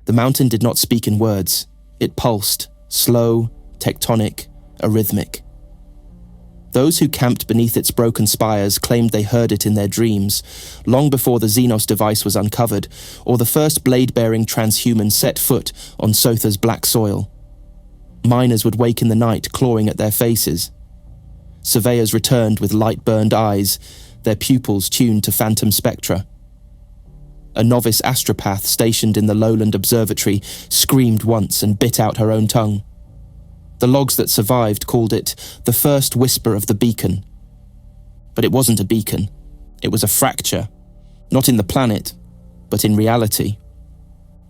The mountain did not speak in words. It pulsed, slow, tectonic, arrhythmic. Those who camped beneath its broken spires claimed they heard it in their dreams, long before the Xenos device was uncovered, or the first blade-bearing transhuman set foot on Sotha's black soil. Miners would wake in the night clawing at their faces. Surveyors returned with light-burned eyes, their pupils tuned to phantom spectra. A novice astropath stationed in the lowland observatory screamed once and bit out her own tongue. The logs that survived called it the first whisper of the beacon. But it wasn't a beacon. It was a fracture, not in the planet, but in reality.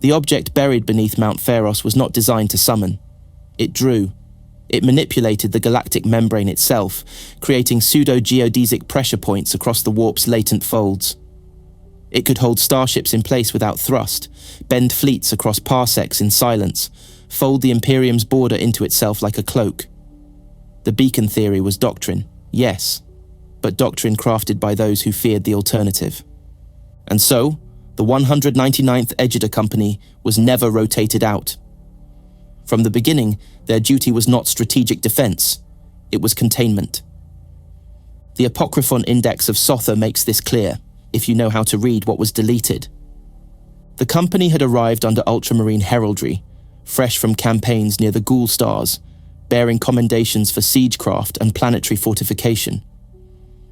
The object buried beneath Mount Pharos was not designed to summon. It drew. It manipulated the galactic membrane itself, creating pseudo-geodesic pressure points across the warp's latent folds. It could hold starships in place without thrust, bend fleets across parsecs in silence, fold the Imperium's border into itself like a cloak. The beacon theory was doctrine, yes, but doctrine crafted by those who feared the alternative. And so, the 199th Egida Company was never rotated out. From the beginning, their duty was not strategic defense, it was containment. The Apocryphon Index of Sotha makes this clear, if you know how to read what was deleted. The company had arrived under ultramarine heraldry, fresh from campaigns near the Ghoul Stars, bearing commendations for siegecraft and planetary fortification.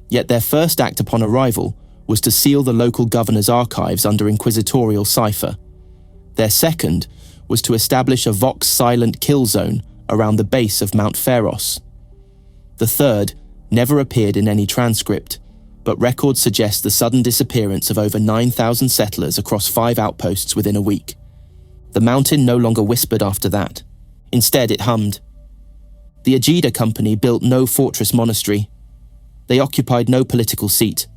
Yet their first act upon arrival was to seal the local governor's archives under inquisitorial cipher. Their second was to establish a Vox-silent kill zone around the base of Mount Pharos. The third never appeared in any transcript, but records suggest the sudden disappearance of over 9,000 settlers across 5 outposts within a week. The mountain no longer whispered after that. Instead, it hummed. The Egida Company built no fortress monastery. They occupied no political seat.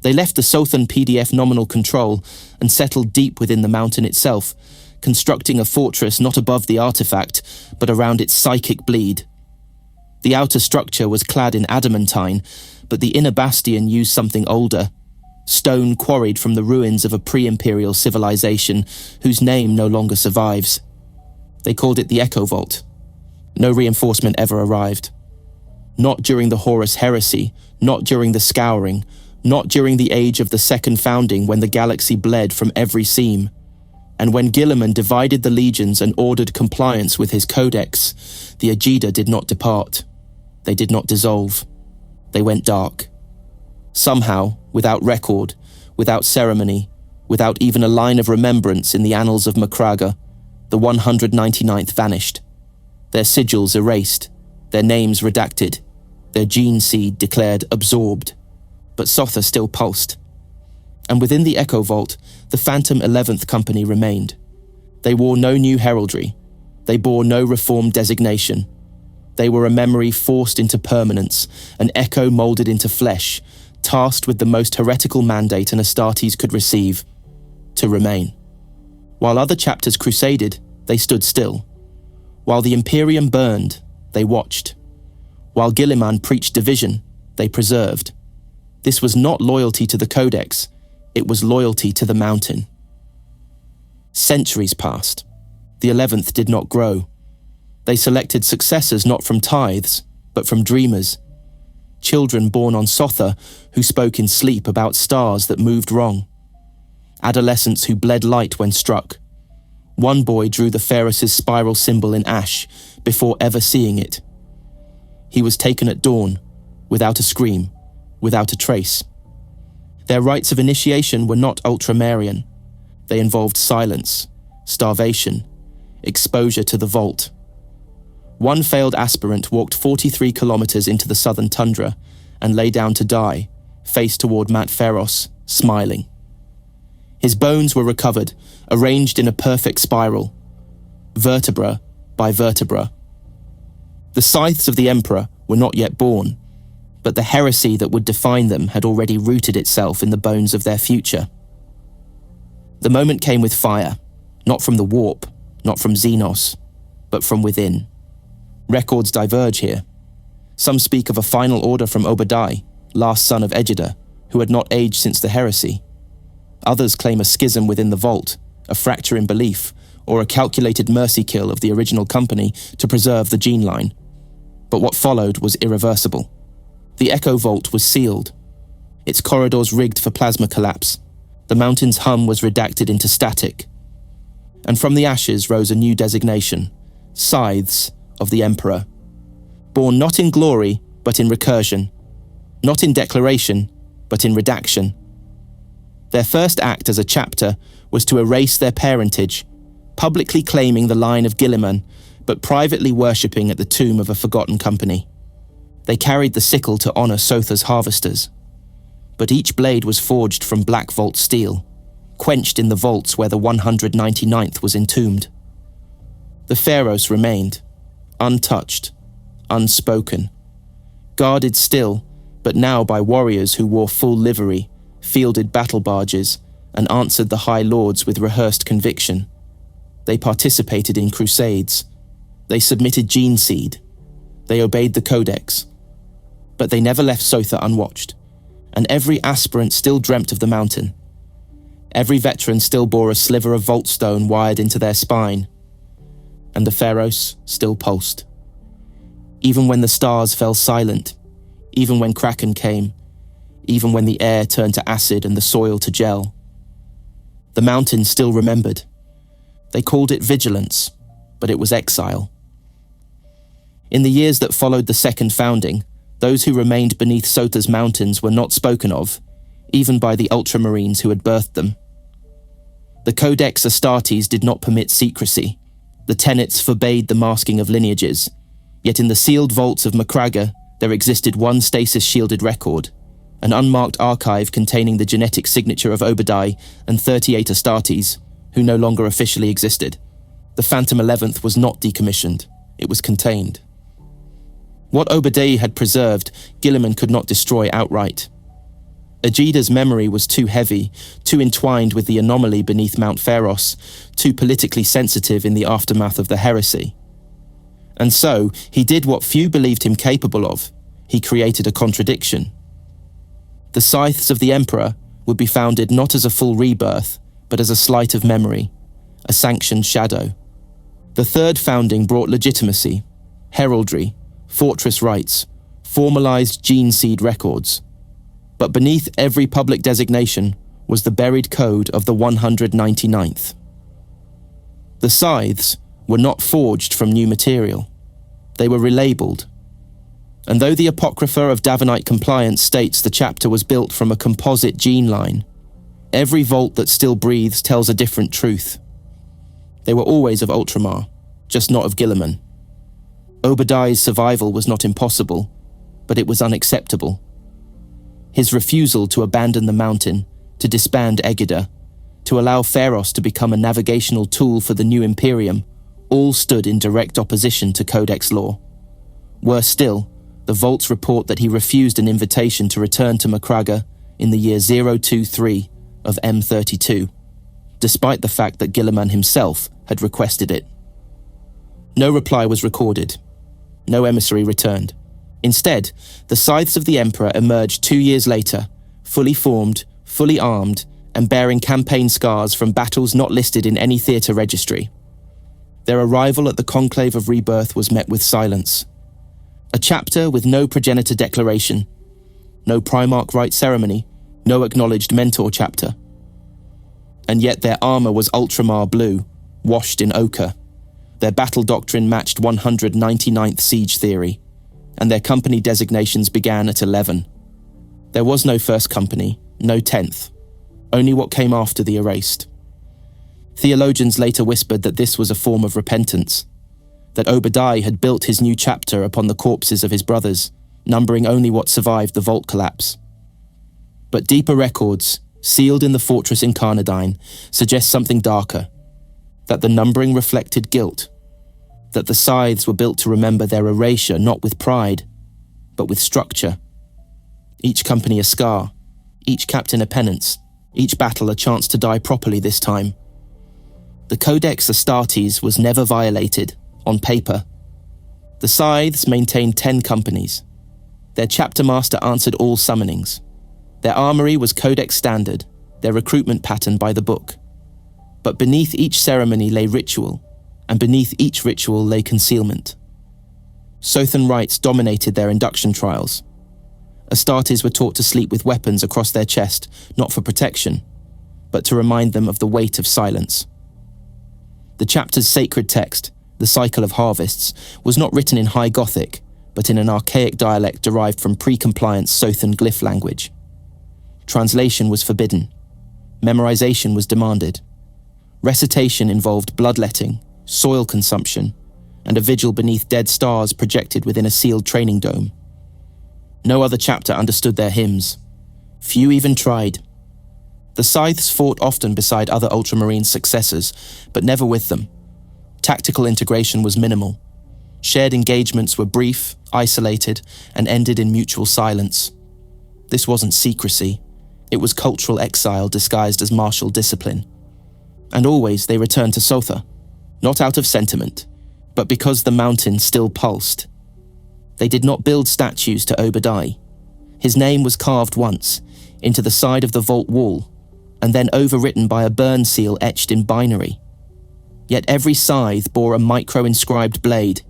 They left the Sothan PDF nominal control and settled deep within the mountain itself, constructing a fortress not above the artifact, but around its psychic bleed. The outer structure was clad in adamantine, but the inner bastion used something older, stone quarried from the ruins of a pre-imperial civilization whose name no longer survives. They called it the Echo Vault. No reinforcement ever arrived. Not during the Horus Heresy, not during the Scouring, not during the age of the Second Founding when the galaxy bled from every seam. And when Guilliman divided the legions and ordered compliance with his codex, the Egida did not depart. They did not dissolve. They went dark. Somehow, without record, without ceremony, without even a line of remembrance in the annals of Macraga, the 199th vanished. Their sigils erased, their names redacted, their gene seed declared absorbed. But Sotha still pulsed. And within the Echo Vault, the Phantom 11th Company remained. They wore no new heraldry. They bore no reformed designation. They were a memory forced into permanence, an echo molded into flesh, tasked with the most heretical mandate an Astartes could receive, to remain. While other chapters crusaded, they stood still. While the Imperium burned, they watched. While Guilliman preached division, they preserved. This was not loyalty to the Codex, it was loyalty to the mountain. Centuries passed. The 11th did not grow. They selected successors not from tithes, but from dreamers. Children born on Sotha who spoke in sleep about stars that moved wrong. Adolescents who bled light when struck. One boy drew the Pharos' spiral symbol in ash before ever seeing it. He was taken at dawn, without a scream, without a trace. Their rites of initiation were not ultramarian. They involved silence, starvation, exposure to the vault. One failed aspirant walked 43 kilometers into the southern tundra and lay down to die, face toward Mount Pharos, smiling. His bones were recovered, arranged in a perfect spiral, vertebra by vertebra. The Scythes of the Emperor were not yet born, but the heresy that would define them had already rooted itself in the bones of their future. The moment came with fire, not from the warp, not from Xenos, but from within. Records diverge here. Some speak of a final order from Obadiah, last son of Egida, who had not aged since the heresy. Others claim a schism within the vault, a fracture in belief, or a calculated mercy kill of the original company to preserve the gene line. But what followed was irreversible. The Echo Vault was sealed, its corridors rigged for plasma collapse. The mountain's hum was redacted into static. And from the ashes rose a new designation, Scythes of the Emperor. Born not in glory, but in recursion. Not in declaration, but in redaction. Their first act as a chapter was to erase their parentage, publicly claiming the line of Guilliman, but privately worshipping at the tomb of a forgotten company. They carried the sickle to honour Sotha's harvesters. But each blade was forged from Black Vault steel, quenched in the vaults where the 199th was entombed. The Pharos remained, untouched, unspoken, guarded still, but now by warriors who wore full livery, fielded battle barges, and answered the High Lords with rehearsed conviction. They participated in crusades. They submitted gene seed. They obeyed the Codex. But they never left Sotha unwatched, and every aspirant still dreamt of the mountain. Every veteran still bore a sliver of vault stone wired into their spine, and the Pharos still pulsed. Even when the stars fell silent, even when Kraken came, even when the air turned to acid and the soil to gel, the mountain still remembered. They called it vigilance, but it was exile. In the years that followed the second founding, those who remained beneath Sotha's mountains were not spoken of, even by the ultramarines who had birthed them. The Codex Astartes did not permit secrecy. The tenets forbade the masking of lineages. Yet in the sealed vaults of Macraga, there existed one stasis-shielded record, an unmarked archive containing the genetic signature of Obadiah and 38 Astartes, who no longer officially existed. The Phantom 11th was not decommissioned. It was contained. What Obadiah had preserved, Guilliman could not destroy outright. Aegida's memory was too heavy, too entwined with the anomaly beneath Mount Pharos, too politically sensitive in the aftermath of the heresy. And so, he did what few believed him capable of. He created a contradiction. The Scythes of the Emperor would be founded not as a full rebirth, but as a sleight of memory, a sanctioned shadow. The third founding brought legitimacy, heraldry, fortress rights, formalized gene seed records. But beneath every public designation was the buried code of the 199th. The Scythes were not forged from new material. They were relabeled. And though the Apocrypha of Davenite compliance states the chapter was built from a composite gene line, every vault that still breathes tells a different truth. They were always of Ultramar, just not of Guilliman. Obadiah's survival was not impossible, but it was unacceptable. His refusal to abandon the mountain, to disband Aegida, to allow Pharos to become a navigational tool for the new Imperium, all stood in direct opposition to Codex law. Worse still, the vaults report that he refused an invitation to return to Macraga in the year 023 of M32, despite the fact that Guilliman himself had requested it. No reply was recorded. No emissary returned. Instead, the Scythes of the Emperor emerged 2 years later, fully formed, fully armed, and bearing campaign scars from battles not listed in any theatre registry. Their arrival at the Conclave of Rebirth was met with silence. A chapter with no progenitor declaration, no Primarch rite ceremony, no acknowledged mentor chapter. And yet their armour was ultramar blue, washed in ochre. Their battle doctrine matched 199th siege theory, and their company designations began at 11. There was no first company, no 10th, only what came after the erased. Theologians later whispered that this was a form of repentance, that Obadiah had built his new chapter upon the corpses of his brothers, numbering only what survived the vault collapse. But deeper records, sealed in the fortress Incarnadine, suggest something darker, that the numbering reflected guilt, that the Scythes were built to remember their erasure not with pride, but with structure. Each company a scar, each captain a penance, each battle a chance to die properly this time. The Codex Astartes was never violated, on paper. The Scythes maintained 10 companies. Their chapter master answered all summonings. Their armory was Codex standard, their recruitment pattern by the book. But beneath each ceremony lay ritual, and beneath each ritual lay concealment. Sothan rites dominated their induction trials. Astartes were taught to sleep with weapons across their chest, not for protection, but to remind them of the weight of silence. The chapter's sacred text, the Cycle of Harvests, was not written in High Gothic, but in an archaic dialect derived from pre-compliant Sothan glyph language. Translation was forbidden. Memorization was demanded. Recitation involved bloodletting, soil consumption, and a vigil beneath dead stars projected within a sealed training dome. No other chapter understood their hymns. Few even tried. The Scythes fought often beside other Ultramarine successors, but never with them. Tactical integration was minimal. Shared engagements were brief, isolated, and ended in mutual silence. This wasn't secrecy. It was cultural exile disguised as martial discipline. And always they returned to Sotha, not out of sentiment, but because the mountain still pulsed. They did not build statues to Obadiah. His name was carved once, into the side of the vault wall, and then overwritten by a burn seal etched in binary. Yet every scythe bore a micro-inscribed blade,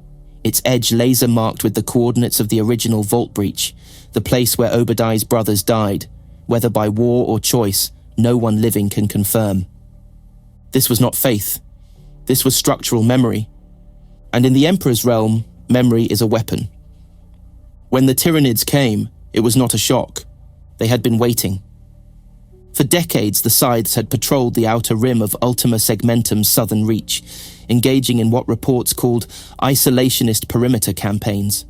its edge laser-marked with the coordinates of the original vault breach, the place where Obadiah's brothers died, whether by war or choice, no one living can confirm. This was not faith. This was structural memory. And in the Emperor's realm, memory is a weapon. When the Tyranids came, it was not a shock. They had been waiting. For decades, the Scythes had patrolled the outer rim of Ultima Segmentum's southern reach, engaging in what reports called isolationist perimeter campaigns.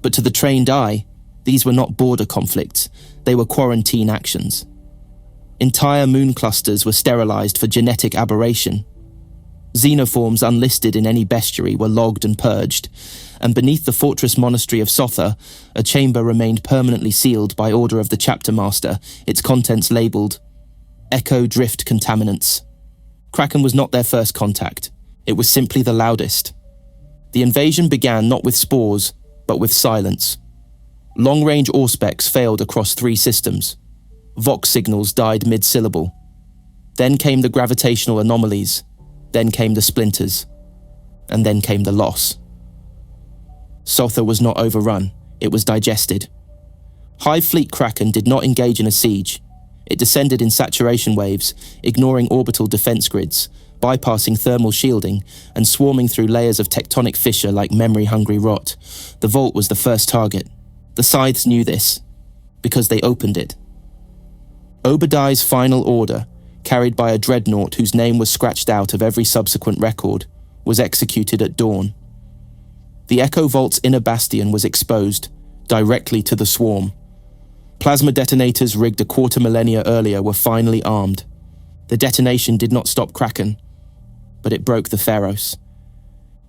But to the trained eye, these were not border conflicts, they were quarantine actions. Entire moon clusters were sterilized for genetic aberration. Xenoforms unlisted in any bestiary were logged and purged, and beneath the fortress monastery of Sotha, a chamber remained permanently sealed by order of the chapter master, its contents labelled Echo Drift Contaminants. Kraken was not their first contact. It was simply the loudest. The invasion began not with spores, but with silence. Long-range auspex failed across 3 systems. Vox signals died mid-syllable. Then came the gravitational anomalies. Then came the splinters. And then came the loss. Sotha was not overrun, it was digested. Hive Fleet Kraken did not engage in a siege. It descended in saturation waves, ignoring orbital defense grids, bypassing thermal shielding, and swarming through layers of tectonic fissure like memory-hungry rot. The vault was the first target. The Scythes knew this, because they opened it. Obadiah's final order, carried by a dreadnought whose name was scratched out of every subsequent record, was executed at dawn. The Echo Vault's inner bastion was exposed, directly to the swarm. Plasma detonators rigged a quarter millennia earlier were finally armed. The detonation did not stop Kraken, but it broke the Pharos.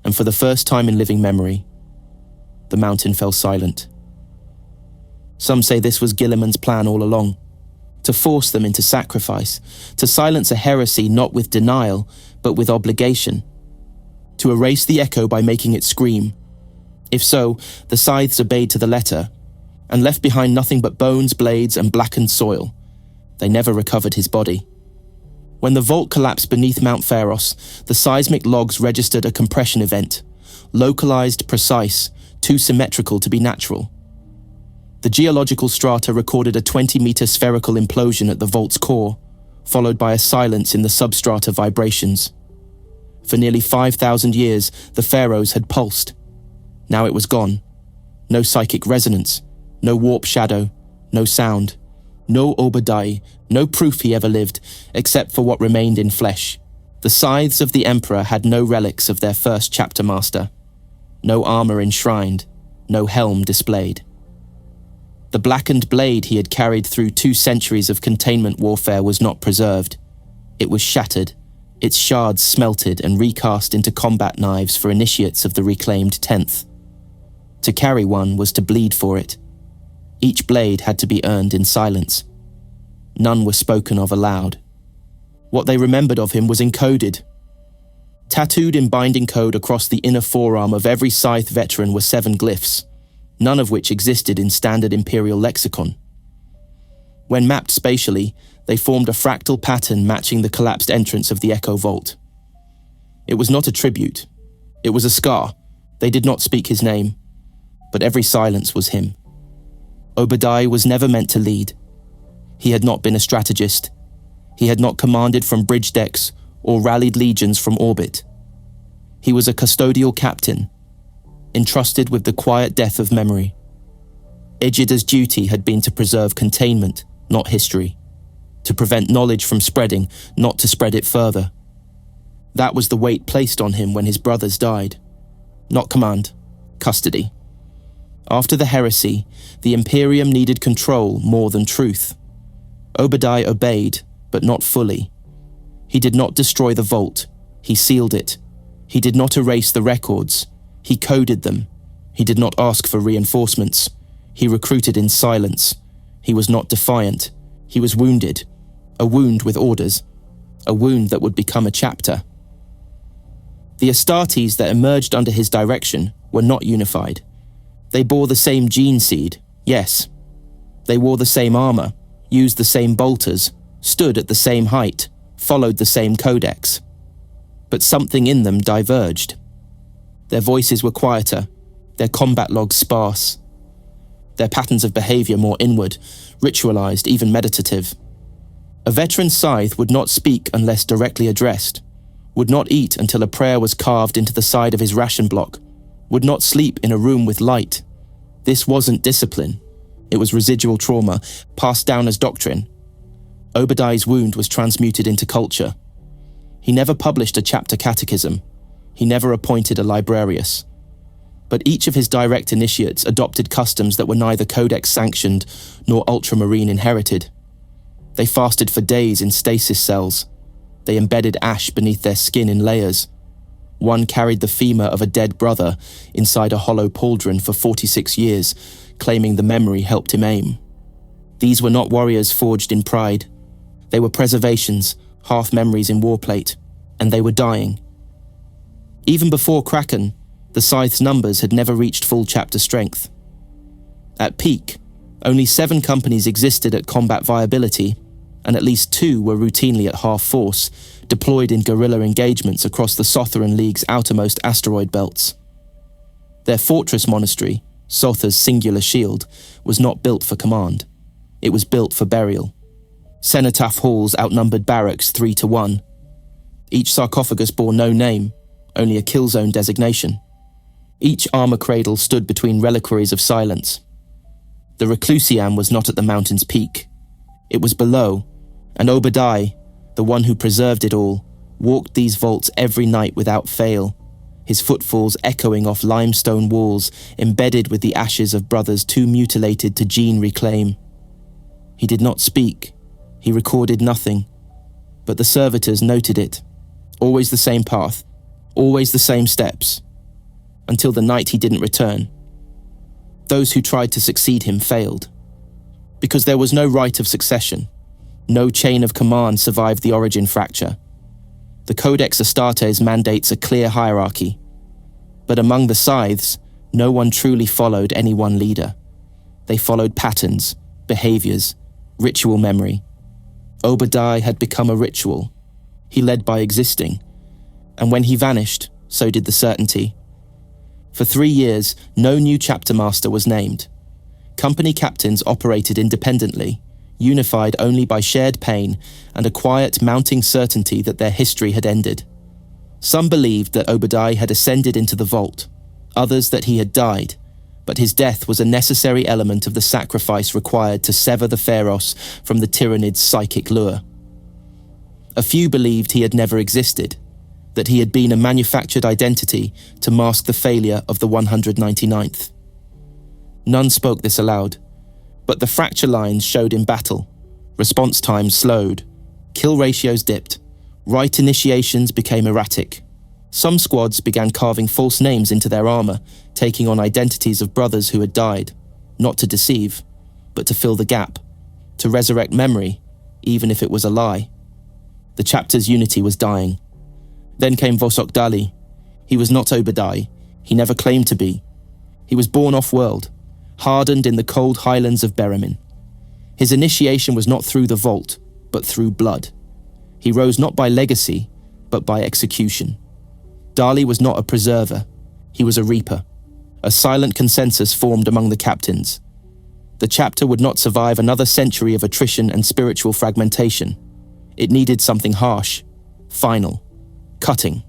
And for the first time in living memory, the mountain fell silent. Some say this was Guilliman's plan all along, to force them into sacrifice, to silence a heresy not with denial, but with obligation, to erase the Echo by making it scream. If so, the Scythes obeyed to the letter, and left behind nothing but bones, blades, and blackened soil. They never recovered his body. When the vault collapsed beneath Mount Pharos, the seismic logs registered a compression event, localized, precise, too symmetrical to be natural. The geological strata recorded a 20-meter spherical implosion at the vault's core, followed by a silence in the substrata vibrations. For nearly 5,000 years, the Pharos had pulsed. Now it was gone. No psychic resonance, no warp shadow, no sound, no Obadiah, no proof he ever lived, except for what remained in flesh. The Scythes of the Emperor had no relics of their first chapter master. No armor enshrined, no helm displayed. The blackened blade he had carried through 2 centuries of containment warfare was not preserved. It was shattered, its shards smelted and recast into combat knives for initiates of the reclaimed 10th. To carry one was to bleed for it. Each blade had to be earned in silence. None were spoken of aloud. What they remembered of him was encoded. Tattooed in binding code across the inner forearm of every Scythe veteran were 7 glyphs, none of which existed in standard Imperial lexicon. When mapped spatially, They formed a fractal pattern matching the collapsed entrance of the Echo Vault. It was not a tribute. It was a scar. They did not speak his name, but every silence was him. Obadiah was never meant to lead. He had not been a strategist. He had not commanded from bridge decks or rallied legions from orbit. He was a custodial captain, entrusted with the quiet death of memory. Egida's duty had been to preserve containment, not history, to prevent knowledge from spreading, not to spread it further. That was the weight placed on him when his brothers died. Not command, custody. After the heresy, the Imperium needed control more than truth. Obadiah obeyed, but not fully. He did not destroy the vault. He sealed it. He did not erase the records. He coded them. He did not ask for reinforcements. He recruited in silence. He was not defiant. He was wounded. A wound with orders. A wound that would become a chapter. The Astartes that emerged under his direction were not unified. They bore the same gene seed, yes. They wore the same armor, used the same bolters, stood at the same height, followed the same codex. But something in them diverged. Their voices were quieter, their combat logs sparse, their patterns of behavior more inward, ritualized, even meditative. A veteran Scythe would not speak unless directly addressed, would not eat until a prayer was carved into the side of his ration block, would not sleep in a room with light. This wasn't discipline. It was residual trauma, passed down as doctrine. Obadiah's wound was transmuted into culture. He never published a chapter catechism. He never appointed a librarius. But each of his direct initiates adopted customs that were neither codex sanctioned nor ultramarine inherited. They fasted for days in stasis cells. They embedded ash beneath their skin in layers. One carried the femur of a dead brother inside a hollow pauldron for 46 years, claiming the memory helped him aim. These were not warriors forged in pride. They were preservations, half memories in warplate, and they were dying. Even before Kraken, the Scythe's numbers had never reached full chapter strength. At peak, only 7 companies existed at combat viability, and at least 2 were routinely at half force, deployed in guerrilla engagements across the Sotha League's outermost asteroid belts. Their fortress monastery, Sotha's singular shield, was not built for command. It was built for burial. Cenotaph halls outnumbered barracks 3-1. Each sarcophagus bore no name, only a kill zone designation. Each armor cradle stood between reliquaries of silence. The Reclusiam was not at the mountain's peak. It was below, and Obadiah, the one who preserved it all, walked these vaults every night without fail, his footfalls echoing off limestone walls embedded with the ashes of brothers too mutilated to gene reclaim. He did not speak. He recorded nothing. But the servitors noted it. Always the same path, always the same steps, until the night he didn't return. Those who tried to succeed him failed. Because there was no right of succession. No chain of command survived the origin fracture. The Codex Astartes mandates a clear hierarchy. But among the Scythes, no one truly followed any one leader. They followed patterns, behaviors, ritual memory. Obadiah had become a ritual. He led by existing. And when he vanished, so did the certainty. For 3 years, no new chapter master was named. Company captains operated independently, unified only by shared pain and a quiet mounting certainty that their history had ended. Some believed that Obadiah had ascended into the vault, others that he had died, but his death was a necessary element of the sacrifice required to sever the Pharos from the tyrannid's psychic lure. A few believed he had never existed, that he had been a manufactured identity to mask the failure of the 199th. None spoke this aloud, but the fracture lines showed in battle. Response times slowed, kill ratios dipped, right initiations became erratic. Some squads began carving false names into their armor, taking on identities of brothers who had died, not to deceive, but to fill the gap, to resurrect memory, even if it was a lie. The chapter's unity was dying. Then came Vosok Dali. He was not Obadiah. He never claimed to be. He was born off-world, hardened in the cold highlands of Beramin. His initiation was not through the vault, but through blood. He rose not by legacy, but by execution. Dali was not a preserver, he was a reaper. A silent consensus formed among the captains. The chapter would not survive another century of attrition and spiritual fragmentation. It needed something harsh, final, cutting.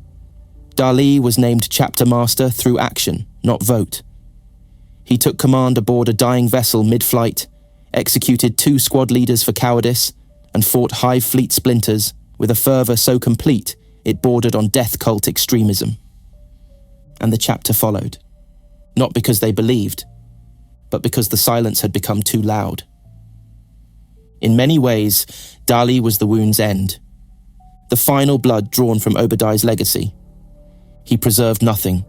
Dali was named chapter master through action, not vote. He took command aboard a dying vessel mid-flight, executed 2 squad leaders for cowardice, and fought Hive Fleet splinters with a fervour so complete it bordered on death cult extremism. And the chapter followed. Not because they believed, but because the silence had become too loud. In many ways, Dali was the wound's end. The final blood drawn from Obadiah's legacy. He preserved nothing.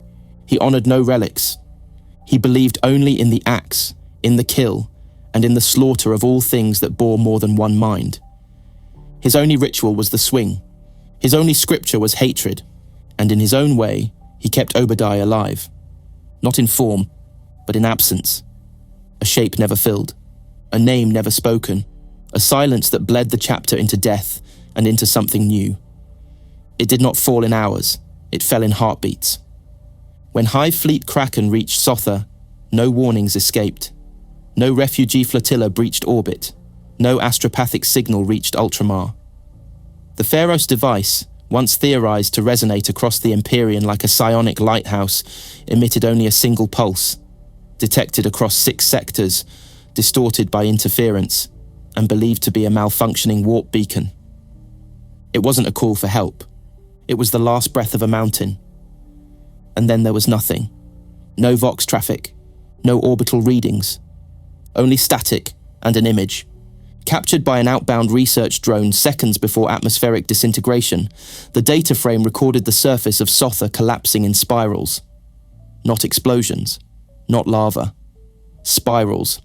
He honoured no relics. He believed only in the axe, in the kill, and in the slaughter of all things that bore more than one mind. His only ritual was the swing. His only scripture was hatred, and in his own way, he kept Obadiah alive. Not in form, but in absence. A shape never filled, a name never spoken, a silence that bled the chapter into death and into something new. It did not fall in hours, it fell in heartbeats. When Hive Fleet Kraken reached Sotha, no warnings escaped. No refugee flotilla breached orbit. No astropathic signal reached Ultramar. The Pharos device, once theorized to resonate across the Imperium like a psionic lighthouse, emitted only a single pulse, detected across 6 sectors, distorted by interference, and believed to be a malfunctioning warp beacon. It wasn't a call for help. It was the last breath of a mountain. And then there was nothing. No Vox traffic, no orbital readings, only static and an image. Captured by an outbound research drone seconds before atmospheric disintegration, the data frame recorded the surface of Sotha collapsing in spirals. Not explosions, not lava. Spirals,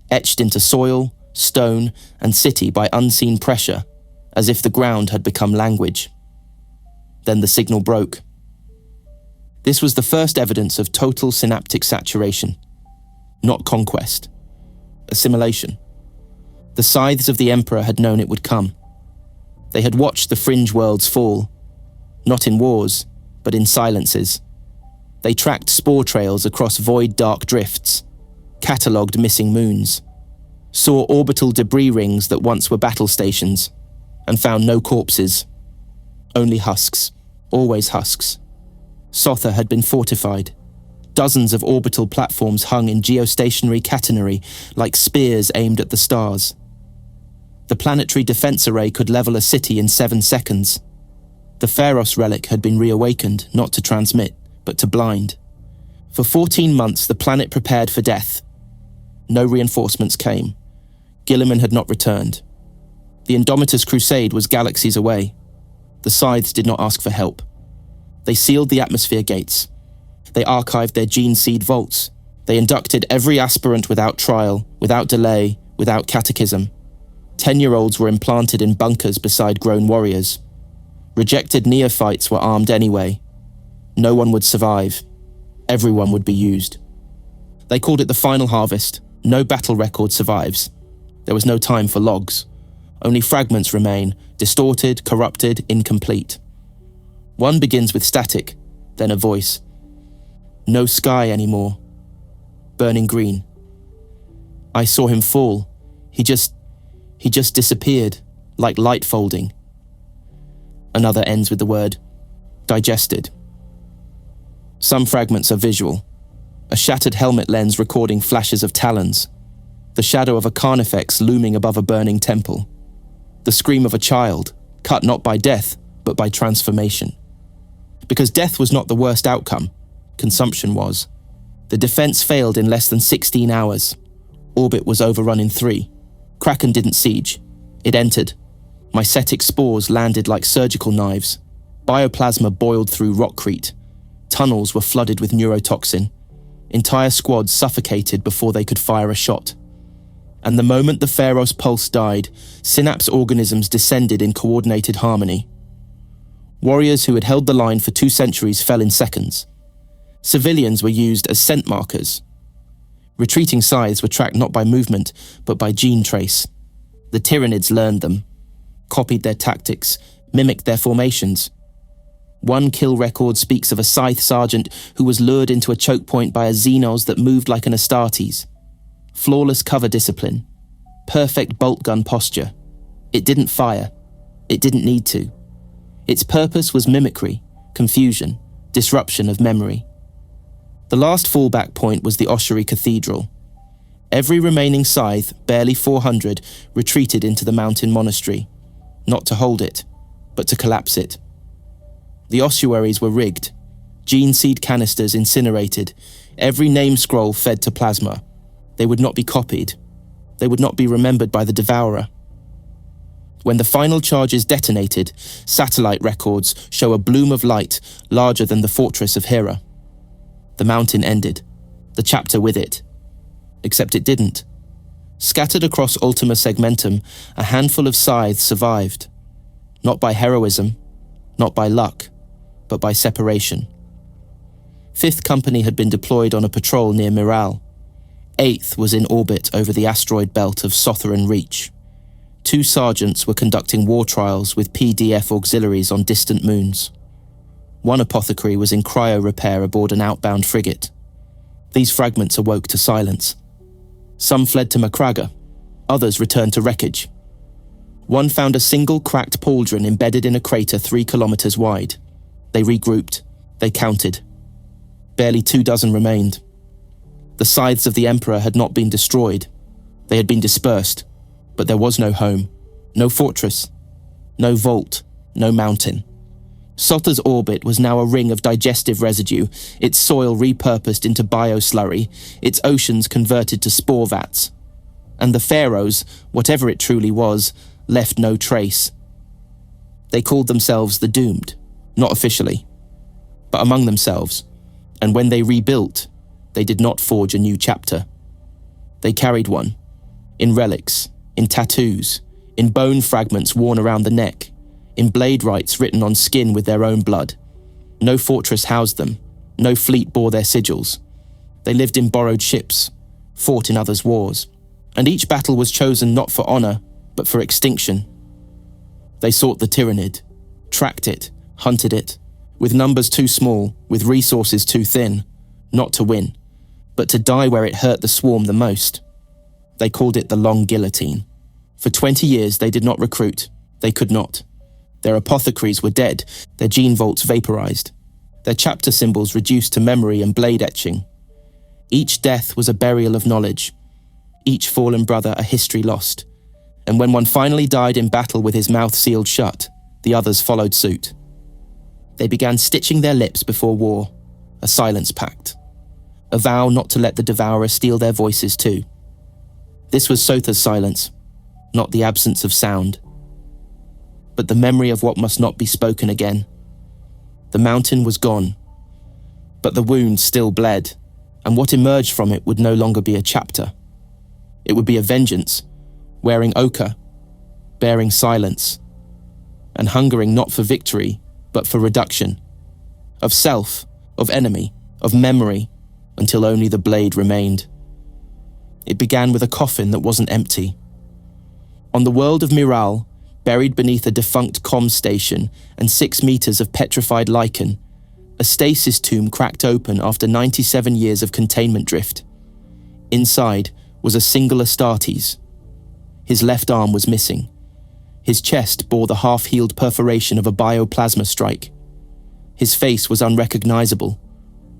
etched into soil, stone, and city by unseen pressure, as if the ground had become language. Then the signal broke. This was the first evidence of total synaptic saturation. Not conquest. Assimilation. The Scythes of the Emperor had known it would come. They had watched the fringe worlds fall, not in wars, but in silences. They tracked spore trails across void dark drifts, catalogued missing moons, saw orbital debris rings that once were battle stations, and found no corpses. Only husks, always husks. Sotha had been fortified. Dozens of orbital platforms hung in geostationary catenary like spears aimed at the stars. The planetary defense array could level a city in 7 seconds. The Pharos relic had been reawakened, not to transmit, but to blind. For 14 months, the planet prepared for death. No reinforcements came. Guilliman had not returned. The Indomitus Crusade was galaxies away. The Scythes did not ask for help. They sealed the atmosphere gates. They archived their gene seed vaults. They inducted every aspirant without trial, without delay, without catechism. 10-year-olds were implanted in bunkers beside grown warriors. Rejected neophytes were armed anyway. No one would survive. Everyone would be used. They called it the final harvest. No battle record survives. There was no time for logs. Only fragments remain, distorted, corrupted, incomplete. One begins with static, then a voice. No sky anymore. Burning green. I saw him fall. He just disappeared, like light folding. Another ends with the word digested. Some fragments are visual. A shattered helmet lens recording flashes of talons. The shadow of a carnifex looming above a burning temple. The scream of a child, cut not by death, but by transformation. Because death was not the worst outcome, consumption was. The defense failed in less than 16 hours. Orbit was overrun in 3. Kraken didn't siege. It entered. Mycetic spores landed like surgical knives. Bioplasma boiled through rockcrete. Tunnels were flooded with neurotoxin. Entire squads suffocated before they could fire a shot. And the moment the Pharos pulse died, synapse organisms descended in coordinated harmony. Warriors who had held the line for 2 centuries fell in seconds. Civilians were used as scent markers. Retreating Scythes were tracked not by movement, but by gene trace. The Tyranids learned them. copied their tactics, mimicked their formations. One kill record speaks of a Scythe sergeant who was lured into a choke point by a Xenos that moved like an Astartes. Flawless cover discipline. Perfect bolt gun posture. It didn't fire. It didn't need to. Its purpose was mimicry, confusion, disruption of memory. The last fallback point was the Ossuary Cathedral. Every remaining Scythe, barely 400, retreated into the mountain monastery, not to hold it, but to collapse it. The ossuaries were rigged, gene seed canisters incinerated, every name scroll fed to plasma. They would not be copied. They would not be remembered by the Devourer. When the final charges detonated, satellite records show a bloom of light larger than the fortress of Hera. The mountain ended, the chapter with it. Except it didn't. Scattered across Ultima Segmentum, a handful of Scythes survived. Not by heroism, not by luck, but by separation. 5th Company had been deployed on a patrol near Miral. 8th was in orbit over the asteroid belt of Sotha and Reach. 2 sergeants were conducting war trials with PDF auxiliaries on distant moons. 1 apothecary was in cryo repair aboard an outbound frigate. These fragments awoke to silence. Some fled to Macraga, others returned to wreckage. 1 found a single cracked pauldron embedded in a crater 3 kilometers wide. They regrouped, they counted. Barely 24 remained. The Scythes of the Emperor had not been destroyed. They had been dispersed, but there was no home, no fortress, no vault, no mountain. Sotha's orbit was now a ring of digestive residue, its soil repurposed into bioslurry, its oceans converted to spore vats. And the pharaohs, whatever it truly was, left no trace. They called themselves the Doomed, not officially, but among themselves, and when they rebuilt, they did not forge a new chapter. They carried one, in relics, in tattoos, in bone fragments worn around the neck, in blade rights written on skin with their own blood. No fortress housed them, no fleet bore their sigils. They lived in borrowed ships, fought in others' wars, and each battle was chosen not for honor, but for extinction. They sought the Tyrannid, tracked it, hunted it, with numbers too small, with resources too thin, not to win, but to die where it hurt the swarm the most. They called it the Long Guillotine. For 20 years they did not recruit, they could not. Their apothecaries were dead, their gene vaults vaporized, their chapter symbols reduced to memory and blade etching. Each death was a burial of knowledge, each fallen brother a history lost, and when one finally died in battle with his mouth sealed shut, the others followed suit. They began stitching their lips before war, a silence pact, a vow not to let the Devourer steal their voices too. This was Sotha's silence, not the absence of sound, but the memory of what must not be spoken again. The mountain was gone, but the wound still bled, and what emerged from it would no longer be a chapter. It would be a vengeance, wearing ochre, bearing silence, and hungering not for victory, but for reduction, of self, of enemy, of memory, until only the blade remained. It began with a coffin that wasn't empty. On the world of Miral, buried beneath a defunct comm station and 6 meters of petrified lichen, a stasis tomb cracked open after 97 years of containment drift. Inside was a single Astartes. His left arm was missing. His chest bore the half-healed perforation of a bioplasma strike. His face was unrecognizable.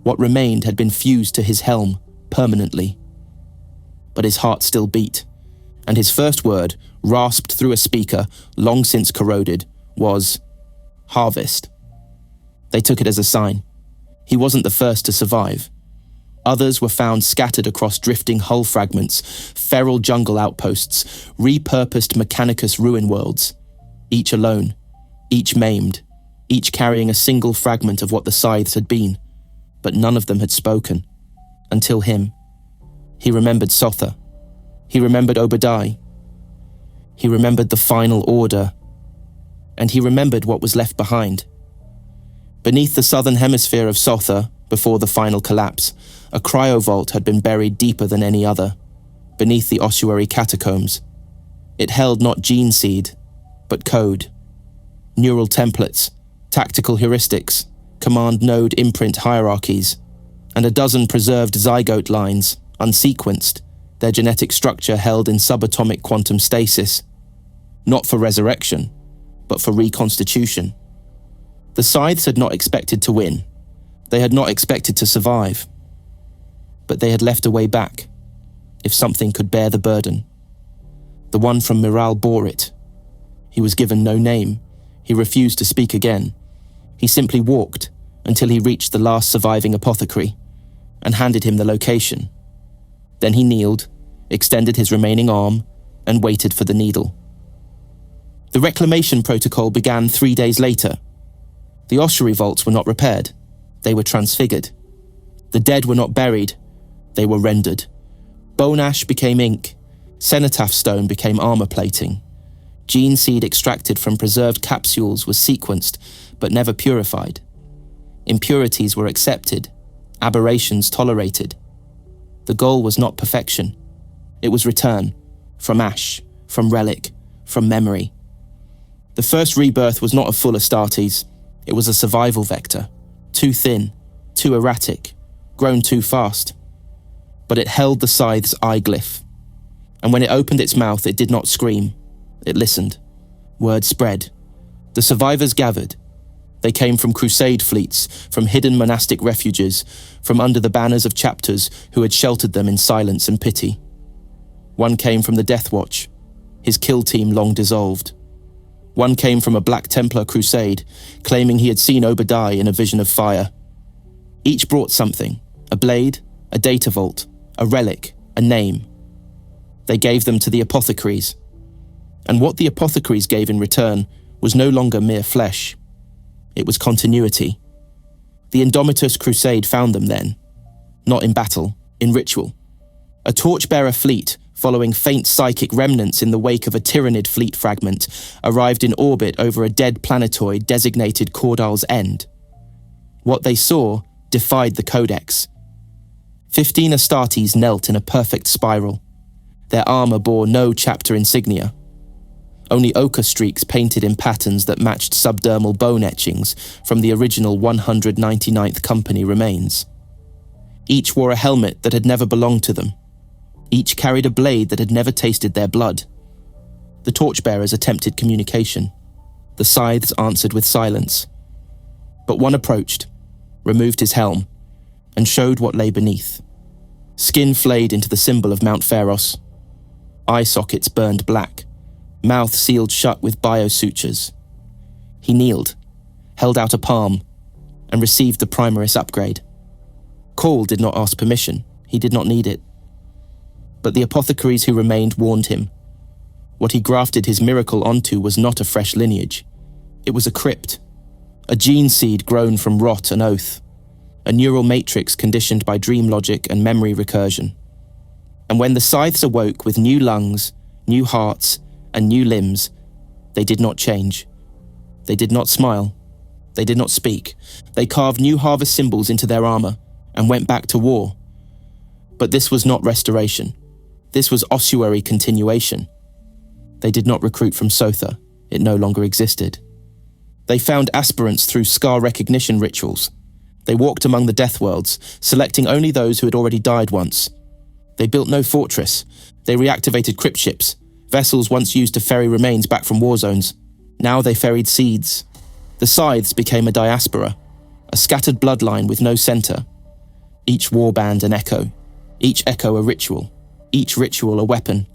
What remained had been fused to his helm, permanently. But his heart still beat, and his first word, rasped through a speaker, long since corroded, was harvest. They took it as a sign. He wasn't the first to survive. Others were found scattered across drifting hull fragments, feral jungle outposts, repurposed Mechanicus ruin worlds, each alone, each maimed, each carrying a single fragment of what the Scythes had been, but none of them had spoken, until him. He remembered Sotha. He remembered Obadiah. He remembered the final order, and he remembered what was left behind. Beneath the southern hemisphere of Sotha, before the final collapse, a cryovault had been buried deeper than any other, beneath the ossuary catacombs. It held not gene seed, but code. Neural templates, tactical heuristics, command node imprint hierarchies, and a dozen preserved zygote lines, unsequenced, their genetic structure held in subatomic quantum stasis. Not for resurrection, but for reconstitution. The Scythes had not expected to win. They had not expected to survive. But they had left a way back, if something could bear the burden. The one from Miral bore it. He was given no name. He refused to speak again. He simply walked until he reached the last surviving apothecary and handed him the location. Then he kneeled, extended his remaining arm, and waited for the needle. The reclamation protocol began 3 days later. The ossuary vaults were not repaired. They were transfigured. The dead were not buried. They were rendered. Bone ash became ink. Cenotaph stone became armor plating. Gene seed extracted from preserved capsules was sequenced, but never purified. Impurities were accepted. Aberrations tolerated. The goal was not perfection. It was return. From ash. From relic. From memory. The first rebirth was not a full Astartes. It was a survival vector. Too thin. Too erratic. Grown too fast. But it held the Scythe's eye glyph. And when it opened its mouth, it did not scream. It listened. Word spread. The survivors gathered. They came from crusade fleets, from hidden monastic refuges, from under the banners of chapters who had sheltered them in silence and pity. One came from the Death Watch, his kill team long dissolved. One came from a Black Templar crusade, claiming he had seen Obadiah in a vision of fire. Each brought something, a blade, a data vault, a relic, a name. They gave them to the apothecaries. And what the apothecaries gave in return was no longer mere flesh. It was continuity. The Indomitus Crusade found them then. Not in battle, in ritual. A torchbearer fleet, following faint psychic remnants in the wake of a Tyrannid fleet fragment, arrived in orbit over a dead planetoid designated Caudal's End. What they saw defied the Codex. 15 Astartes knelt in a perfect spiral. Their armor bore no chapter insignia. Only ochre streaks painted in patterns that matched subdermal bone etchings from the original 199th Company remains. Each wore a helmet that had never belonged to them. Each carried a blade that had never tasted their blood. The torchbearers attempted communication. The Scythes answered with silence. But one approached, removed his helm, and showed what lay beneath. Skin flayed into the symbol of Mount Pharos. Eye sockets burned black. Mouth sealed shut with biosutures. He kneeled, held out a palm, and received the Primaris upgrade. Call did not ask permission. He did not need it. But the apothecaries who remained warned him. What he grafted his miracle onto was not a fresh lineage. It was a crypt. A gene seed grown from rot and oath. A neural matrix conditioned by dream logic and memory recursion. And when the Scythes awoke with new lungs, new hearts, and new limbs, they did not change. They did not smile. They did not speak. They carved new harvest symbols into their armor and went back to war. But this was not restoration. This was ossuary continuation. They did not recruit from Sotha. It no longer existed. They found aspirants through scar recognition rituals. They walked among the death worlds, selecting only those who had already died once. They built no fortress. They reactivated crypt ships, vessels once used to ferry remains back from war zones. Now they ferried seeds. The Scythes became a diaspora, a scattered bloodline with no center. Each warband an echo, each echo a ritual, each ritual a weapon.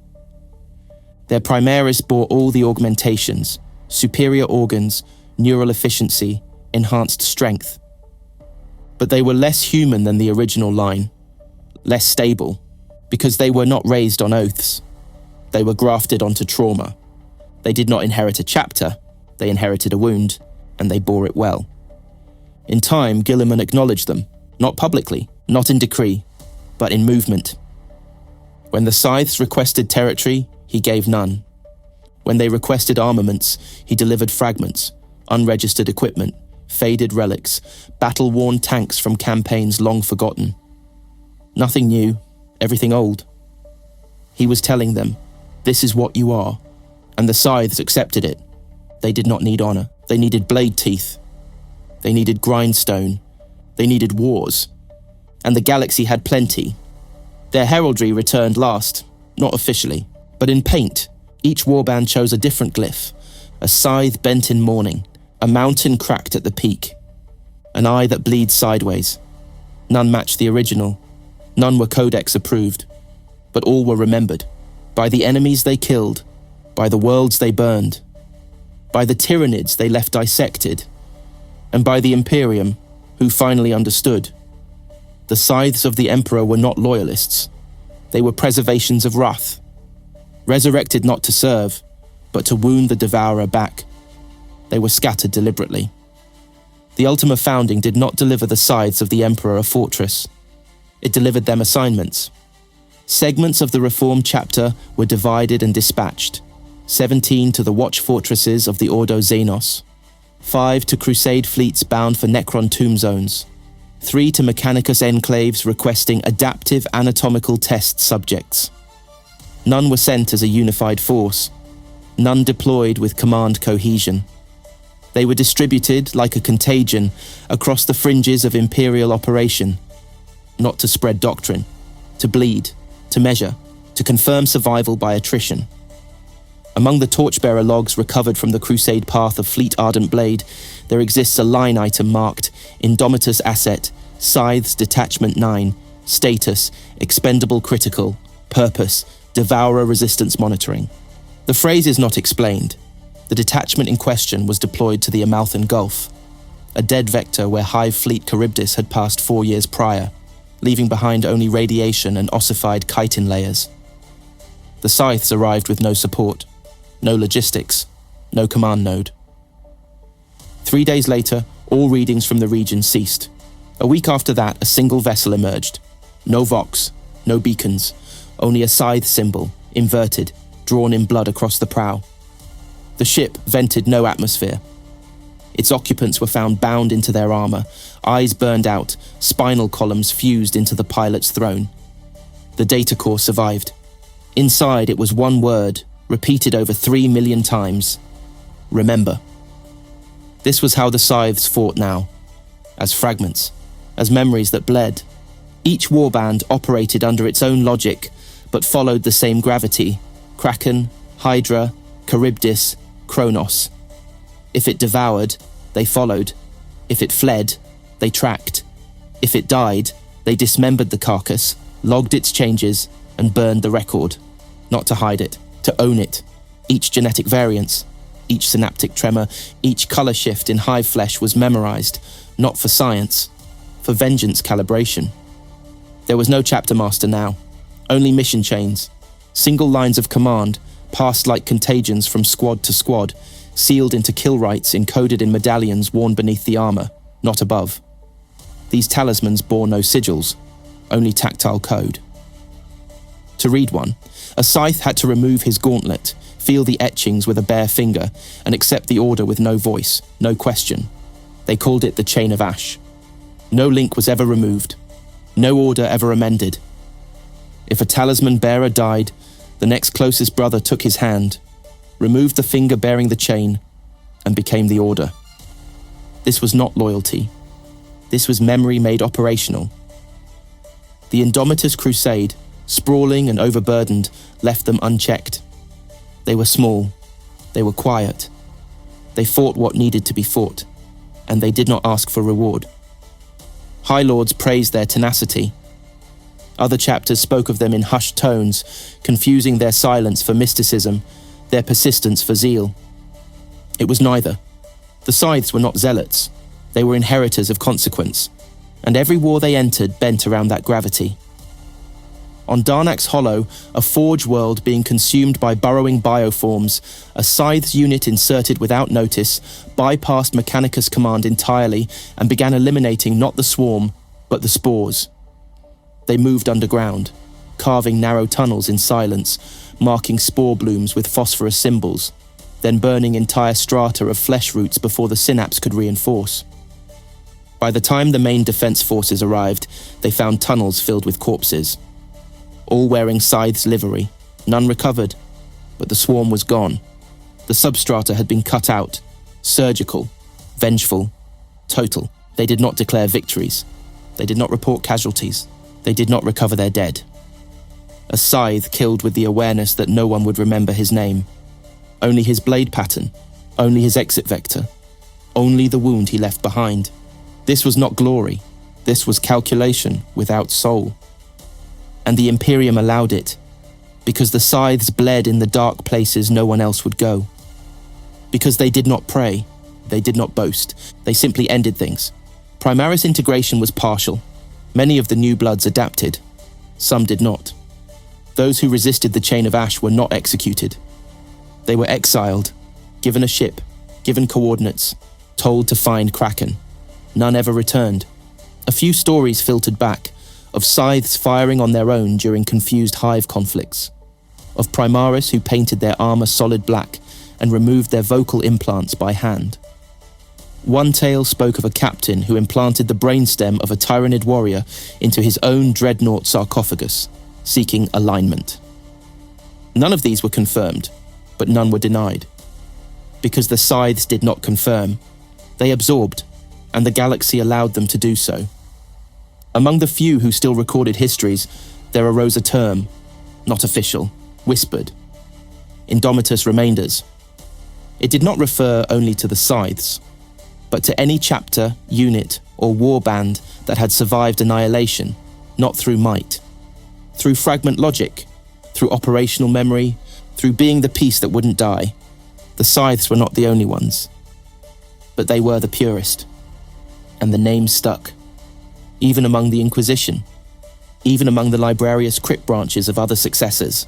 Their Primaris bore all the augmentations, superior organs, neural efficiency, enhanced strength. But they were less human than the original line, less stable, because they were not raised on oaths. They were grafted onto trauma. They did not inherit a chapter, they inherited a wound, and they bore it well. In time, Guilliman acknowledged them, not publicly, not in decree, but in movement. When the Scythes requested territory, he gave none. When they requested armaments, he delivered fragments, unregistered equipment, faded relics, battle-worn tanks from campaigns long forgotten. Nothing new, everything old. He was telling them, this is what you are, and the Scythes accepted it, They did not need honor. They needed blade teeth. They needed grindstone. They needed wars. And the galaxy had plenty. Their heraldry returned last, not officially, but in paint. Each warband chose a different glyph, a scythe bent in mourning, a mountain cracked at the peak, an eye that bleeds sideways. None matched the original. None were codex approved, but all were remembered. By the enemies they killed, by the worlds they burned, by the tyranids they left dissected, and by the Imperium, who finally understood. The scythes of the Emperor were not loyalists. They were preservations of wrath, resurrected not to serve, but to wound the devourer back. They were scattered deliberately. The Ultima Founding did not deliver the scythes of the Emperor a fortress. It delivered them assignments. Segments of the Reformed chapter were divided and dispatched. 17 to the watch fortresses of the Ordo Xenos, 5 to crusade fleets bound for Necron tomb zones, 3 to Mechanicus enclaves requesting adaptive anatomical test subjects. None were sent as a unified force. None deployed with command cohesion. They were distributed like a contagion across the fringes of Imperial operation, not to spread doctrine, to bleed, to measure, to confirm survival by attrition. Among the torchbearer logs recovered from the crusade path of Fleet Ardent Blade, there exists a line item marked Indomitus Asset, Scythes Detachment 9, Status, Expendable Critical, Purpose, Devourer Resistance Monitoring. The phrase is not explained. The detachment in question was deployed to the Amalthan Gulf, a dead vector where Hive Fleet Charybdis had passed 4 years prior, leaving behind only radiation and ossified chitin layers. The Scythes arrived with no support, no logistics, no command node. 3 days later, all readings from the region ceased. A week after that, a single vessel emerged. No Vox, no beacons, only a scythe symbol, inverted, drawn in blood across the prow. The ship vented no atmosphere. Its occupants were found bound into their armor, eyes burned out, spinal columns fused into the pilot's throne. The data core survived. Inside it was one word, repeated over 3 million times: remember. This was how the Scythes fought now, as fragments, as memories that bled. Each warband operated under its own logic, but followed the same gravity: Kraken, Hydra, Charybdis, Kronos. If it devoured, they followed. If it fled, they tracked. If it died, they dismembered the carcass, logged its changes, and burned the record. Not to hide it, to own it. Each genetic variance, each synaptic tremor, each color shift in hive flesh was memorized, not for science, for vengeance calibration. There was no chapter master now, only mission chains, single lines of command, passed like contagions from squad to squad, sealed into kill rights encoded in medallions worn beneath the armor, not above. These talismans bore no sigils, only tactile code. To read one, a Scythe had to remove his gauntlet, feel the etchings with a bare finger, and accept the order with no voice, no question. They called it the Chain of Ash. No link was ever removed, no order ever amended. If a talisman bearer died, the next closest brother took his hand, removed the finger bearing the chain, and became the order. This was not loyalty. This was memory made operational. The Indomitus Crusade, sprawling and overburdened, left them unchecked. They were small. They were quiet. They fought what needed to be fought, and they did not ask for reward. High Lords praised their tenacity. Other chapters spoke of them in hushed tones, confusing their silence for mysticism, their persistence for zeal. It was neither. The Scythes were not zealots. They were inheritors of consequence, and every war they entered bent around that gravity. On Darnak's Hollow, a forge world being consumed by burrowing bioforms, a Scythes unit inserted without notice bypassed Mechanicus command entirely and began eliminating not the swarm, but the spores. They moved underground, carving narrow tunnels in silence, marking spore blooms with phosphorus symbols, then burning entire strata of flesh roots before the synapse could reinforce. By the time the main defense forces arrived, they found tunnels filled with corpses, all wearing Scythes livery. None recovered, but the swarm was gone. The substrata had been cut out, surgical, vengeful, total. They did not declare victories. They did not report casualties. They did not recover their dead. A scythe killed with the awareness that no one would remember his name. Only his blade pattern, only his exit vector, only the wound he left behind. This was not glory. This was calculation without soul. And the Imperium allowed it, because the scythes bled in the dark places no one else would go. Because they did not pray, they did not boast, they simply ended things. Primaris integration was partial. Many of the new bloods adapted. Some did not. Those who resisted the chain of ash were not executed. They were exiled, given a ship, given coordinates, told to find Kraken. None ever returned. A few stories filtered back, of scythes firing on their own during confused Hive conflicts, of Primaris who painted their armor solid black and removed their vocal implants by hand. One tale spoke of a captain who implanted the brainstem of a Tyranid warrior into his own dreadnought sarcophagus, seeking alignment. None of these were confirmed, but none were denied. Because the scythes did not confirm, they absorbed, and the galaxy allowed them to do so. Among the few who still recorded histories, there arose a term, not official, whispered. Indomitus Remainders. It did not refer only to the scythes, but to any chapter, unit, or warband that had survived annihilation, not through might. Through fragment logic, through operational memory, through being the piece that wouldn't die. The scythes were not the only ones. But they were the purest. And the name stuck. Even among the Inquisition. Even among the Librarius crypt branches of other successors.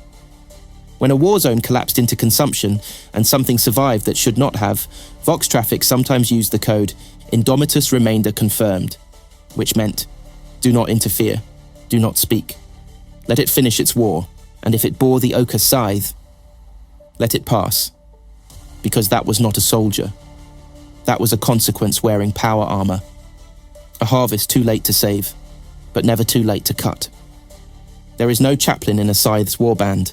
When a war zone collapsed into consumption and something survived that should not have, Vox Traffic sometimes used the code Indomitus Remainder Confirmed, which meant, do not interfere, do not speak. Let it finish its war, and if it bore the ochre scythe, let it pass. Because that was not a soldier. That was a consequence wearing power armor. A harvest too late to save, but never too late to cut. There is no chaplain in a scythe's warband.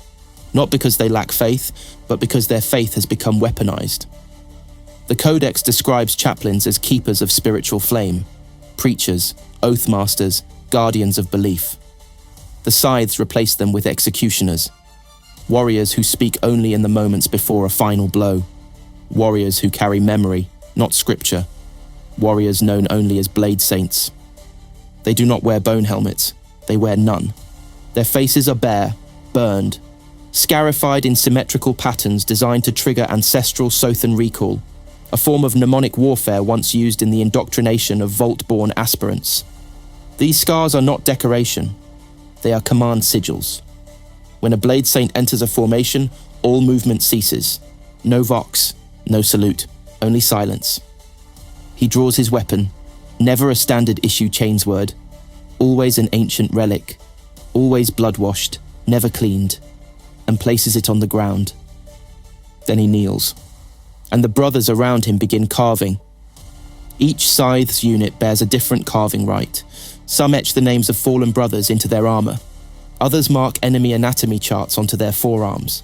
Not because they lack faith, but because their faith has become weaponized. The Codex describes chaplains as keepers of spiritual flame, preachers, oath masters, guardians of belief. The scythes replace them with executioners, warriors who speak only in the moments before a final blow, warriors who carry memory, not scripture, warriors known only as blade saints. They do not wear bone helmets, they wear none. Their faces are bare, burned, scarified in symmetrical patterns designed to trigger ancestral Sothan recall, a form of mnemonic warfare once used in the indoctrination of Vault-born aspirants. These scars are not decoration, they are command sigils. When a blade saint enters a formation, all movement ceases. No vox, no salute, only silence. He draws his weapon, never a standard issue chainsword, always an ancient relic, always blood-washed, never cleaned, and places it on the ground. Then he kneels, and the brothers around him begin carving. Each scythe's unit bears a different carving rite. Some etch the names of fallen brothers into their armor. Others mark enemy anatomy charts onto their forearms.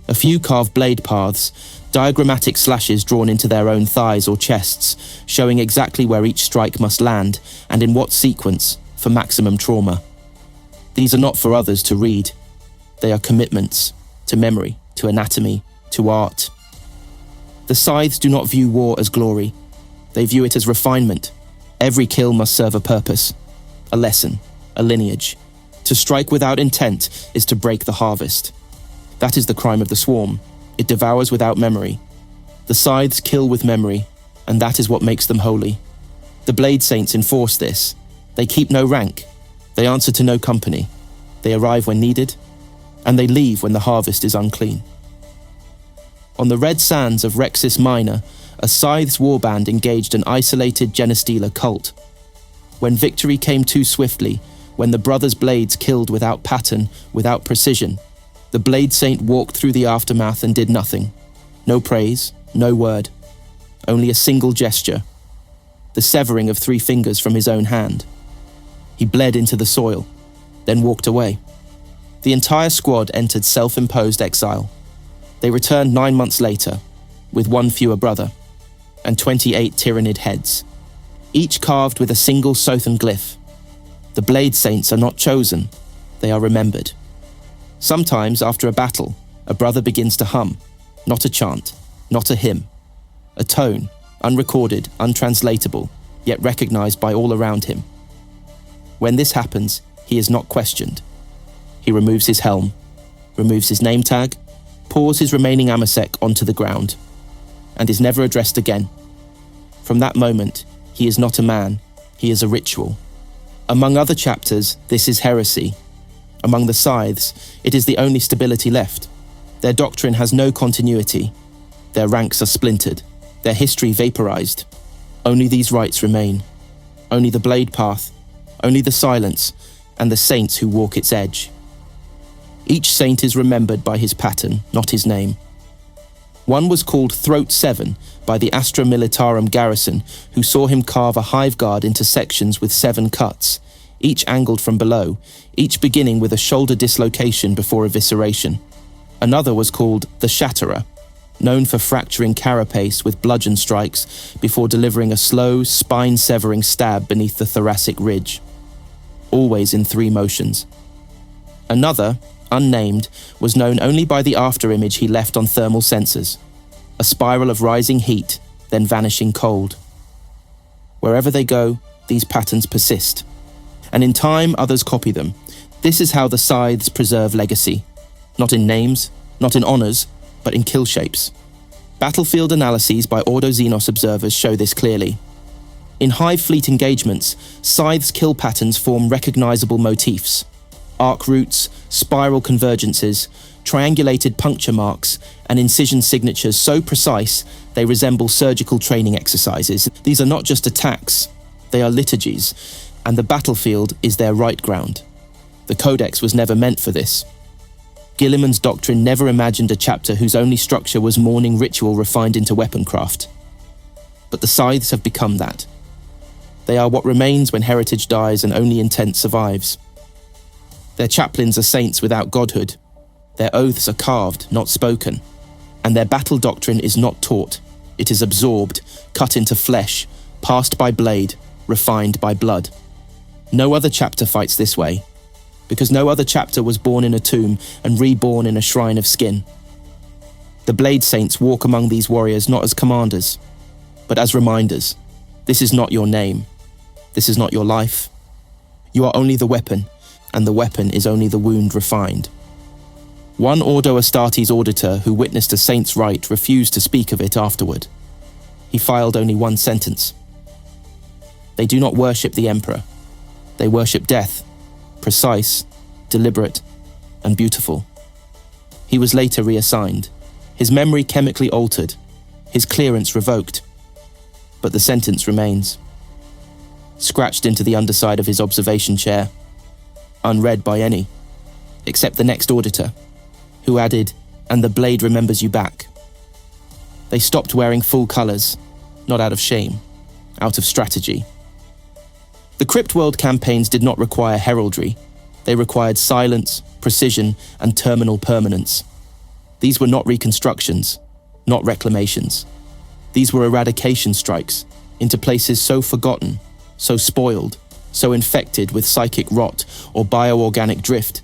A few carve blade paths, diagrammatic slashes drawn into their own thighs or chests, showing exactly where each strike must land and in what sequence for maximum trauma. These are not for others to read. They are commitments to memory, to anatomy, to art. The scythes do not view war as glory. They view it as refinement. Every kill must serve a purpose, a lesson, a lineage. To strike without intent is to break the harvest. That is the crime of the swarm. It devours without memory. The scythes kill with memory, and that is what makes them holy. The blade saints enforce this. They keep no rank. They answer to no company. They arrive when needed, and they leave when the harvest is unclean. On the red sands of Rexis Minor, a scythes warband engaged an isolated Genestealer cult. When victory came too swiftly, when the brothers' blades killed without pattern, without precision, the blade saint walked through the aftermath and did nothing. No praise, no word, only a single gesture, the severing of 3 fingers from his own hand. He bled into the soil, then walked away. The entire squad entered self-imposed exile. They returned 9 months later, with 1 fewer brother, and 28 Tyrannid heads, each carved with a single Sothan glyph. The Blade Saints are not chosen, they are remembered. Sometimes, after a battle, a brother begins to hum, not a chant, not a hymn, a tone, unrecorded, untranslatable, yet recognized by all around him. When this happens, he is not questioned. He removes his helm, removes his name tag, pours his remaining amasec onto the ground, and is never addressed again. From that moment, he is not a man, he is a ritual. Among other chapters, this is heresy. Among the Scythes, it is the only stability left. Their doctrine has no continuity. Their ranks are splintered, their history vaporized. Only these rites remain. Only the blade path, only the silence, and the saints who walk its edge. Each saint is remembered by his pattern, not his name. One was called Throat 7 by the Astra Militarum garrison, who saw him carve a hive guard into sections with 7 cuts, each angled from below, each beginning with a shoulder dislocation before evisceration. Another was called the Shatterer, known for fracturing carapace with bludgeon strikes before delivering a slow, spine-severing stab beneath the thoracic ridge, always in 3 motions. Another, unnamed, was known only by the afterimage he left on thermal sensors, a spiral of rising heat, then vanishing cold. Wherever they go, these patterns persist, and in time others copy them. This is how the Scythes preserve legacy, not in names, not in honors, but in kill shapes. Battlefield analyses by Ordo Xenos observers show this clearly. In Hive Fleet engagements, Scythes' kill patterns form recognizable motifs: arc routes, spiral convergences, triangulated puncture marks, and incision signatures so precise they resemble surgical training exercises. These are not just attacks, they are liturgies, and the battlefield is their right ground. The Codex was never meant for this. Guilliman's doctrine never imagined a chapter whose only structure was mourning ritual refined into weaponcraft. But the Scythes have become that. They are what remains when heritage dies and only intent survives. Their chaplains are saints without godhood. Their oaths are carved, not spoken. And their battle doctrine is not taught. It is absorbed, cut into flesh, passed by blade, refined by blood. No other chapter fights this way, because no other chapter was born in a tomb and reborn in a shrine of skin. The Blade Saints walk among these warriors not as commanders, but as reminders. This is not your name. This is not your life. You are only the weapon, and the weapon is only the wound refined. One Ordo Astartes auditor who witnessed a saint's rite refused to speak of it afterward. He filed only one sentence. They do not worship the Emperor. They worship death, precise, deliberate, and beautiful. He was later reassigned, his memory chemically altered, his clearance revoked, but the sentence remains. Scratched into the underside of his observation chair, unread by any, except the next auditor, who added, "And the blade remembers you back." They stopped wearing full colours, not out of shame, out of strategy. The Crypt World campaigns did not require heraldry. They required silence, precision, and terminal permanence. These were not reconstructions, not reclamations. These were eradication strikes into places so forgotten, so spoiled, so infected with psychic rot or bioorganic drift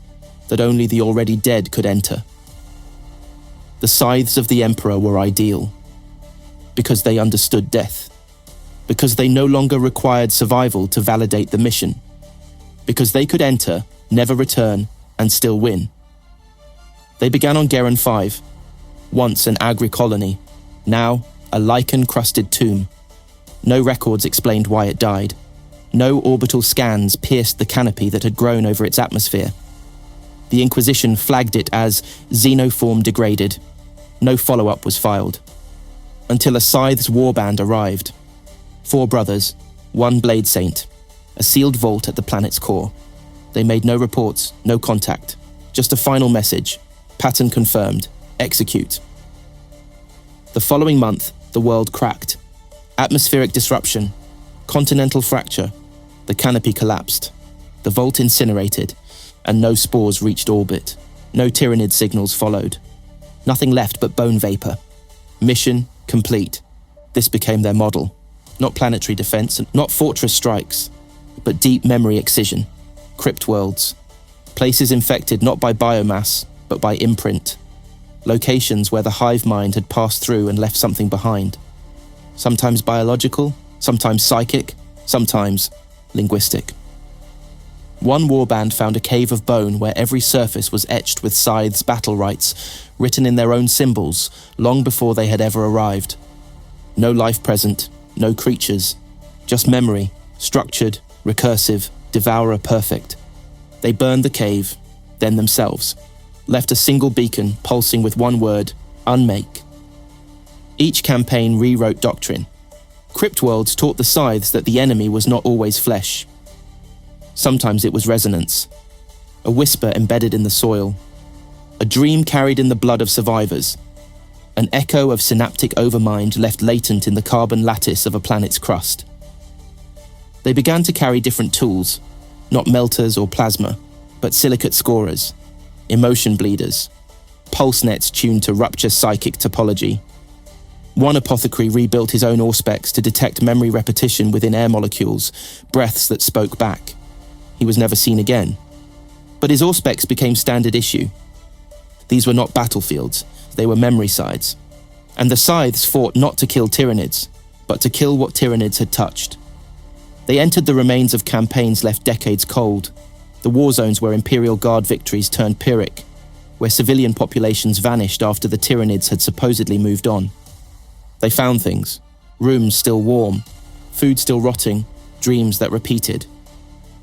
that only the already dead could enter. The Scythes of the Emperor were ideal, because they understood death, because they no longer required survival to validate the mission, because they could enter, never return, and still win. They began on Geron 5, once an agri-colony, now a lichen-crusted tomb. No records explained why it died. No orbital scans pierced the canopy that had grown over its atmosphere. The Inquisition flagged it as xenoform degraded. No follow-up was filed. Until a Scythes warband arrived. 4 brothers, 1 Blade Saint, a sealed vault at the planet's core. They made no reports, no contact, just a final message, pattern confirmed, execute. The following month, the world cracked. Atmospheric disruption, continental fracture, the canopy collapsed, the vault incinerated, and no spores reached orbit. No Tyrannid signals followed. Nothing left but bone vapor. Mission complete. This became their model. Not planetary defense, not fortress strikes, but deep memory excision. Crypt worlds. Places infected not by biomass, but by imprint. Locations where the hive mind had passed through and left something behind. Sometimes biological, sometimes psychic, sometimes linguistic. One warband found a cave of bone where every surface was etched with Scythes' battle rites, written in their own symbols, long before they had ever arrived. No life present, no creatures, just memory, structured, recursive, devourer perfect. They burned the cave, then themselves, left a single beacon pulsing with one word, unmake. Each campaign rewrote doctrine. Crypt worlds taught the Scythes that the enemy was not always flesh. Sometimes it was resonance, a whisper embedded in the soil, a dream carried in the blood of survivors, an echo of synaptic overmind left latent in the carbon lattice of a planet's crust. They began to carry different tools, not melters or plasma, but silicate scorers, emotion bleeders, pulse nets tuned to rupture psychic topology. One apothecary rebuilt his own auspex to detect memory repetition within air molecules, breaths that spoke back. He was never seen again. But his auspex became standard issue. These were not battlefields, they were memory sides. And the Scythes fought not to kill Tyranids, but to kill what Tyranids had touched. They entered the remains of campaigns left decades cold, the war zones where Imperial Guard victories turned Pyrrhic, where civilian populations vanished after the Tyranids had supposedly moved on. They found things, rooms still warm, food still rotting, dreams that repeated.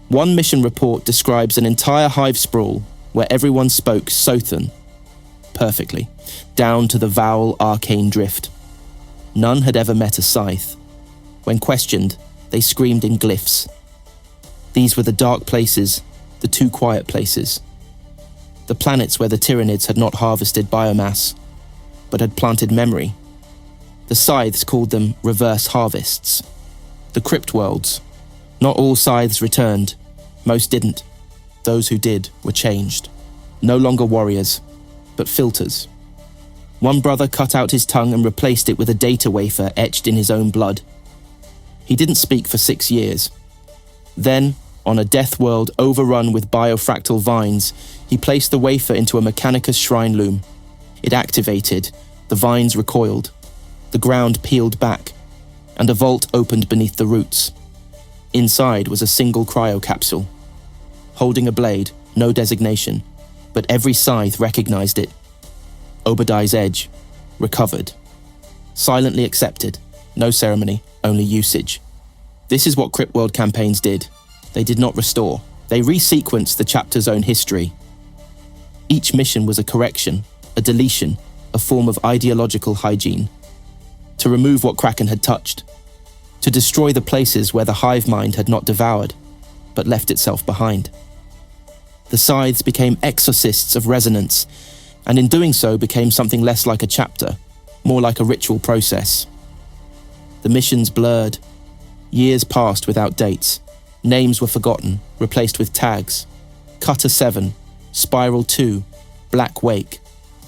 One mission report describes an entire hive sprawl where everyone spoke Sothan perfectly, down to the vowel arcane drift. None had ever met a Scythe. When questioned, they screamed in glyphs. These were the dark places, the too quiet places. The planets where the Tyranids had not harvested biomass, but had planted memory. The Scythes called them reverse harvests. The crypt worlds. Not all Scythes returned. Most didn't. Those who did were changed. No longer warriors, but filters. One brother cut out his tongue and replaced it with a data wafer etched in his own blood. He didn't speak for 6 years. Then, on a death world overrun with biofractal vines, he placed the wafer into a Mechanicus shrine loom. It activated, the vines recoiled, the ground peeled back, and a vault opened beneath the roots. Inside was a single cryo capsule. Holding a blade, no designation, but every Scythe recognized it. Obadiah's edge, recovered. Silently accepted, no ceremony, only usage. This is what Crypt World campaigns did. They did not restore. They resequenced the chapter's own history. Each mission was a correction, a deletion, a form of ideological hygiene. To remove what Kraken had touched. To destroy the places where the hive mind had not devoured, but left itself behind. The Scythes became exorcists of resonance, and in doing so became something less like a chapter, more like a ritual process. The missions blurred. Years passed without dates. Names were forgotten, replaced with tags. Cutter 7, Spiral 2, Black Wake.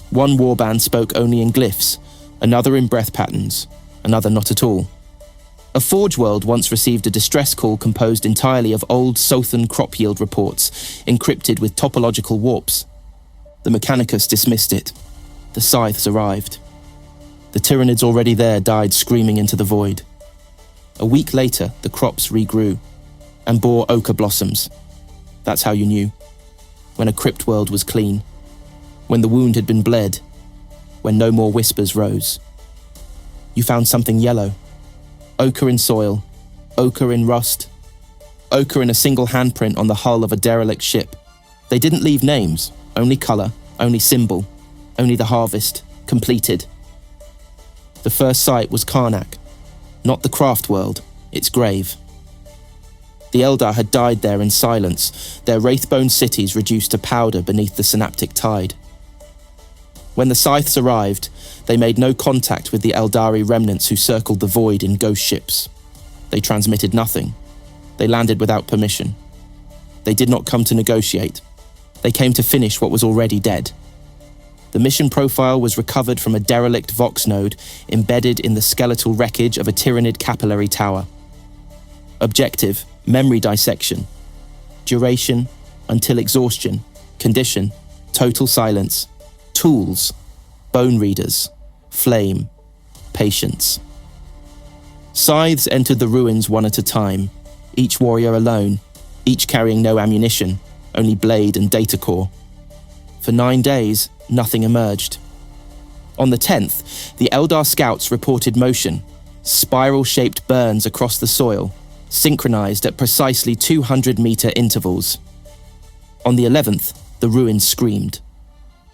One warband spoke only in glyphs, another in breath patterns, another not at all. A Forge world once received a distress call composed entirely of old Sothan crop yield reports, encrypted with topological warps. The Mechanicus dismissed it. The Scythes arrived. The Tyranids already there died screaming into the void. A week later, the crops regrew, and bore ochre blossoms. That's how you knew. When a crypt world was clean. When the wound had been bled. When no more whispers rose. You found something yellow. Ochre in soil, ochre in rust, ochre in a single handprint on the hull of a derelict ship. They didn't leave names, only colour, only symbol, only the harvest, completed. The first site was Karnak, not the craft world, its grave. The Eldar had died there in silence, their wraithbone cities reduced to powder beneath the synaptic tide. When the Scythes arrived, they made no contact with the Eldari remnants who circled the void in ghost ships. They transmitted nothing. They landed without permission. They did not come to negotiate. They came to finish what was already dead. The mission profile was recovered from a derelict Vox node embedded in the skeletal wreckage of a Tyranid capillary tower. Objective: memory dissection. Duration: until exhaustion. Condition: total silence. Tools: bone readers, flame, patience. Scythes entered the ruins one at a time, each warrior alone, each carrying no ammunition, only blade and data core. For 9 days, nothing emerged. On the 10th, the Eldar scouts reported motion, spiral-shaped burns across the soil, synchronized at precisely 200-meter intervals. On the 11th, the ruins screamed.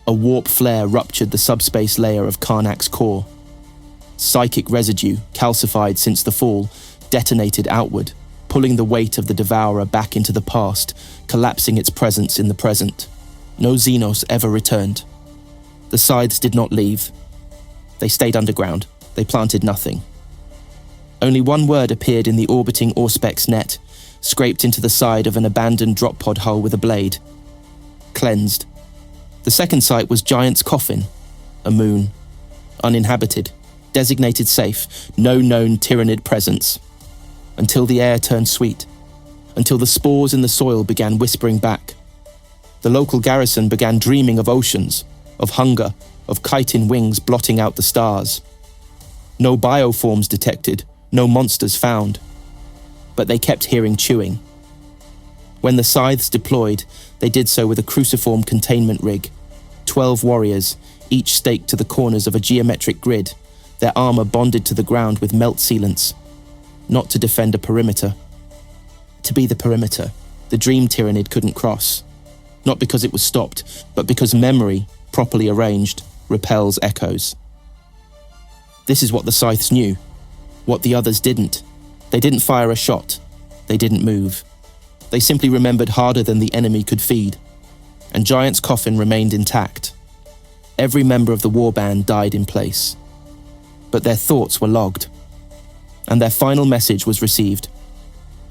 A warp flare ruptured the subspace layer of Karnak's core. Psychic residue, calcified since the fall, detonated outward, pulling the weight of the Devourer back into the past, collapsing its presence in the present. No Xenos ever returned. The Scythes did not leave. They stayed underground. They planted nothing. Only one word appeared in the orbiting Auspex net, scraped into the side of an abandoned drop pod hull with a blade. Cleansed. The second site was Giant's Coffin, a moon. Uninhabited, designated safe, no known Tyranid presence. Until the air turned sweet. Until the spores in the soil began whispering back. The local garrison began dreaming of oceans, of hunger, of chitin wings blotting out the stars. No bioforms detected, no monsters found. But they kept hearing chewing. When the Scythes deployed, they did so with a cruciform containment rig. 12 warriors, each staked to the corners of a geometric grid, their armor bonded to the ground with melt sealants. Not to defend a perimeter. To be the perimeter, the dream Tyranid couldn't cross. Not because it was stopped, but because memory, properly arranged, repels echoes. This is what the Scythes knew, what the others didn't. They didn't fire a shot. They didn't move. They simply remembered harder than the enemy could feed. And Giant's Coffin remained intact. Every member of the warband died in place. But their thoughts were logged. And their final message was received.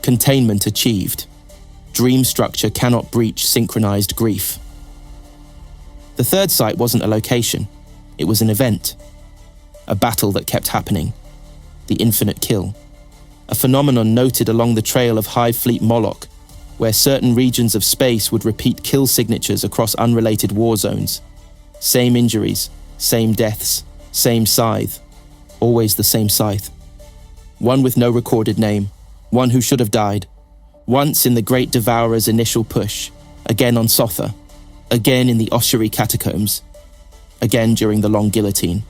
Containment achieved. Dream structure cannot breach synchronized grief. The third site wasn't a location. It was an event. A battle that kept happening. The infinite kill. A phenomenon noted along the trail of Hive Fleet Moloch, where certain regions of space would repeat kill signatures across unrelated war zones. Same injuries, same deaths, same scythe. Always the same scythe. One with no recorded name. One who should have died. Once in the Great Devourer's initial push, again on Sotha, again in the Ossuary catacombs, again during the Long Guillotine.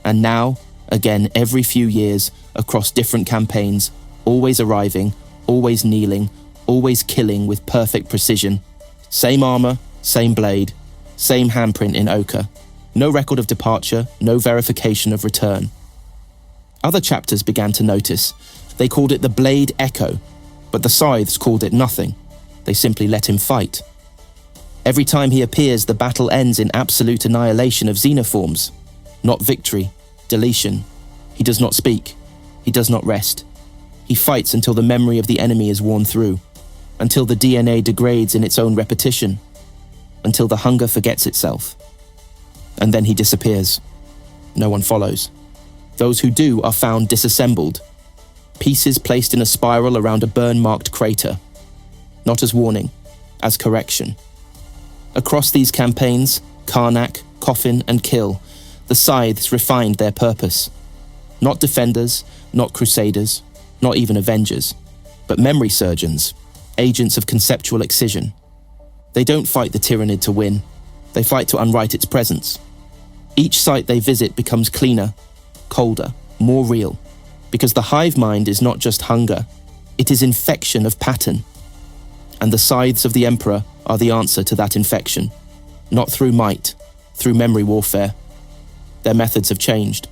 And now, again every few years, across different campaigns, always arriving, always kneeling, always killing with perfect precision. Same armor, same blade, same handprint in ochre. No record of departure, no verification of return. Other chapters began to notice. They called it the Blade Echo, but the Scythes called it nothing. They simply let him fight. Every time he appears, the battle ends in absolute annihilation of xenoforms. Not victory, deletion. He does not speak. He does not rest. He fights until the memory of the enemy is worn through, until the DNA degrades in its own repetition, until the hunger forgets itself. And then he disappears. No one follows. Those who do are found disassembled. Pieces placed in a spiral around a burn-marked crater. Not as warning, as correction. Across these campaigns, Karnak, Coffin, and Kill, the Scythes refined their purpose. Not defenders, not crusaders, not even avengers, but memory surgeons, agents of conceptual excision. They don't fight the Tyranid to win. They fight to unwrite its presence. Each site they visit becomes cleaner, colder, more real, because the hive mind is not just hunger, it is infection of pattern. And the Scythes of the Emperor are the answer to that infection, not through might, through memory warfare. Their methods have changed.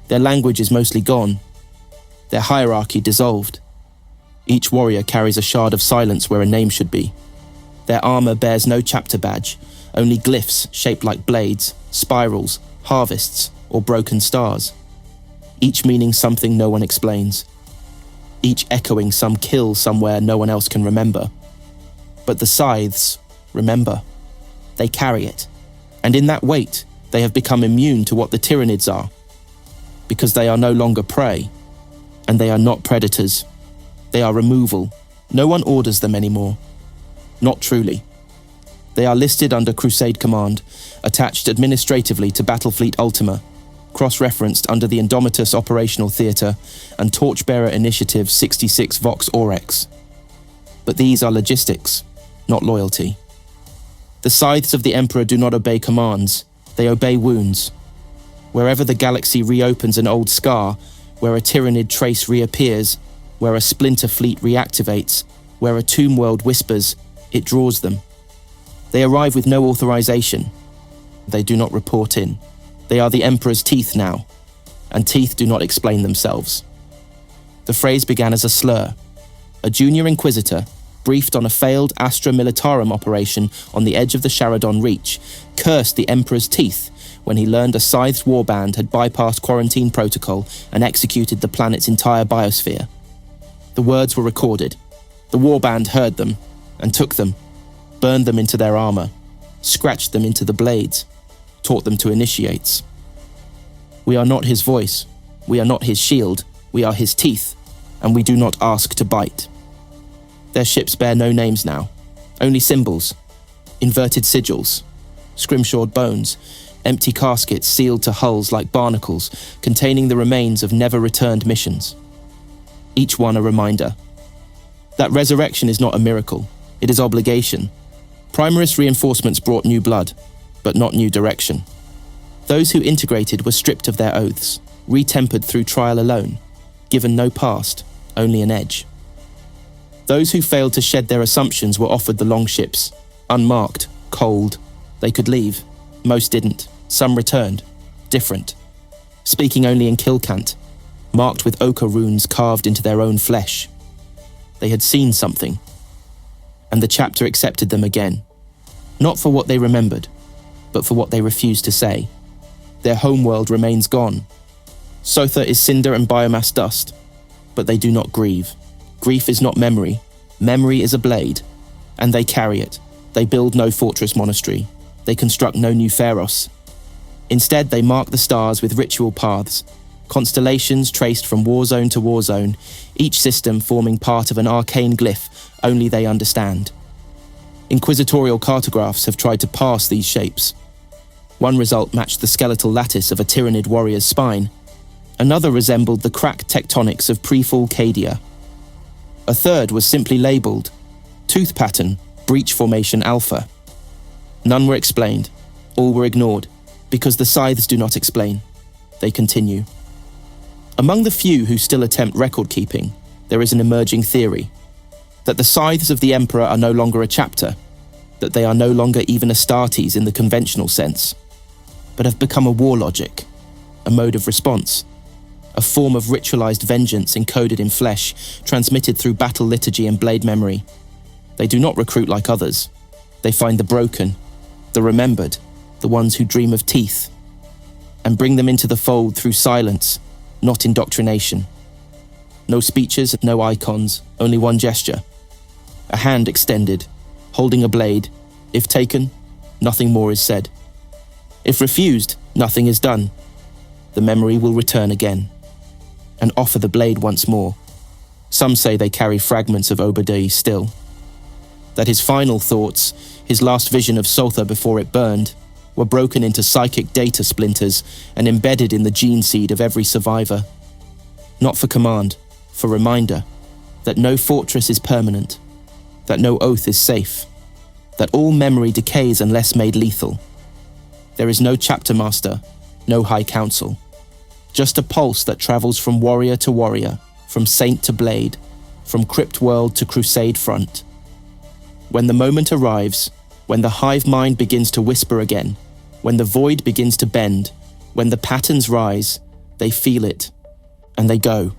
Their language is mostly gone, their hierarchy dissolved. Each warrior carries a shard of silence where a name should be. Their armor bears no chapter badge, only glyphs shaped like blades, spirals, harvests, or broken stars. Each meaning something no one explains. Each echoing some kill somewhere no one else can remember. But the Scythes remember. They carry it. And in that weight, they have become immune to what the Tyranids are, because they are no longer prey, and they are not predators. They are removal. No one orders them anymore. Not truly. They are listed under Crusade Command, attached administratively to Battlefleet Ultima, cross-referenced under the Indomitus Operational Theatre and Torchbearer Initiative 66 Vox Aurex. But these are logistics, not loyalty. The Scythes of the Emperor do not obey commands, they obey wounds. Wherever the galaxy reopens an old scar, where a Tyranid trace reappears, where a splinter fleet reactivates, where a tomb world whispers, it draws them. They arrive with no authorization. They do not report in. They are the Emperor's teeth now, and teeth do not explain themselves. The phrase began as a slur. A junior inquisitor, briefed on a failed Astra Militarum operation on the edge of the Sharadon Reach, cursed the Emperor's teeth when he learned a Scythes warband had bypassed quarantine protocol and executed the planet's entire biosphere. The words were recorded. The warband heard them and took them, burned them into their armor, scratched them into the blades, taught them to initiates. We are not his voice, we are not his shield, we are his teeth, and we do not ask to bite. Their ships bear no names now, only symbols, inverted sigils, scrimshawed bones, empty caskets sealed to hulls like barnacles, containing the remains of never-returned missions. Each one a reminder. That resurrection is not a miracle, it is obligation. Primaris reinforcements brought new blood, but not new direction. Those who integrated were stripped of their oaths, retempered through trial alone, given no past, only an edge. Those who failed to shed their assumptions were offered the longships, unmarked, cold. They could leave. Most didn't. Some returned, different, speaking only in Kilcant, marked with ochre runes carved into their own flesh. They had seen something, and the chapter accepted them again, not for what they remembered, but for what they refused to say. Their homeworld remains gone. Sotha is cinder and biomass dust, but they do not grieve. Grief is not memory. Memory is a blade, and they carry it. They build no fortress monastery. They construct no new Pharos. Instead, they mark the stars with ritual paths, constellations traced from warzone to warzone, each system forming part of an arcane glyph only they understand. Inquisitorial cartographs have tried to parse these shapes. One result matched the skeletal lattice of a Tyranid warrior's spine. Another resembled the cracked tectonics of pre-fall Cadia. A third was simply labelled Tooth Pattern, Breach Formation Alpha. None were explained. All were ignored, because the Scythes do not explain. They continue. Among the few who still attempt record-keeping, there is an emerging theory. That the Scythes of the Emperor are no longer a chapter, that they are no longer even Astartes in the conventional sense, but have become a war logic, a mode of response, a form of ritualized vengeance encoded in flesh, transmitted through battle liturgy and blade memory. They do not recruit like others. They find the broken, the remembered, the ones who dream of teeth, and bring them into the fold through silence, not indoctrination. No speeches, no icons, only one gesture. A hand extended, holding a blade. If taken, nothing more is said. If refused, nothing is done. The memory will return again, and offer the blade once more. Some say they carry fragments of Obadiah still. That his final thoughts, his last vision of Sotha before it burned, were broken into psychic data splinters and embedded in the gene seed of every survivor. Not for command, for reminder, that no fortress is permanent, that no oath is safe, that all memory decays unless made lethal. There is no chapter master, no high council, just a pulse that travels from warrior to warrior, from saint to blade, from crypt world to crusade front. When the moment arrives, when the hive mind begins to whisper again, when the void begins to bend, when the patterns rise, they feel it, and they go,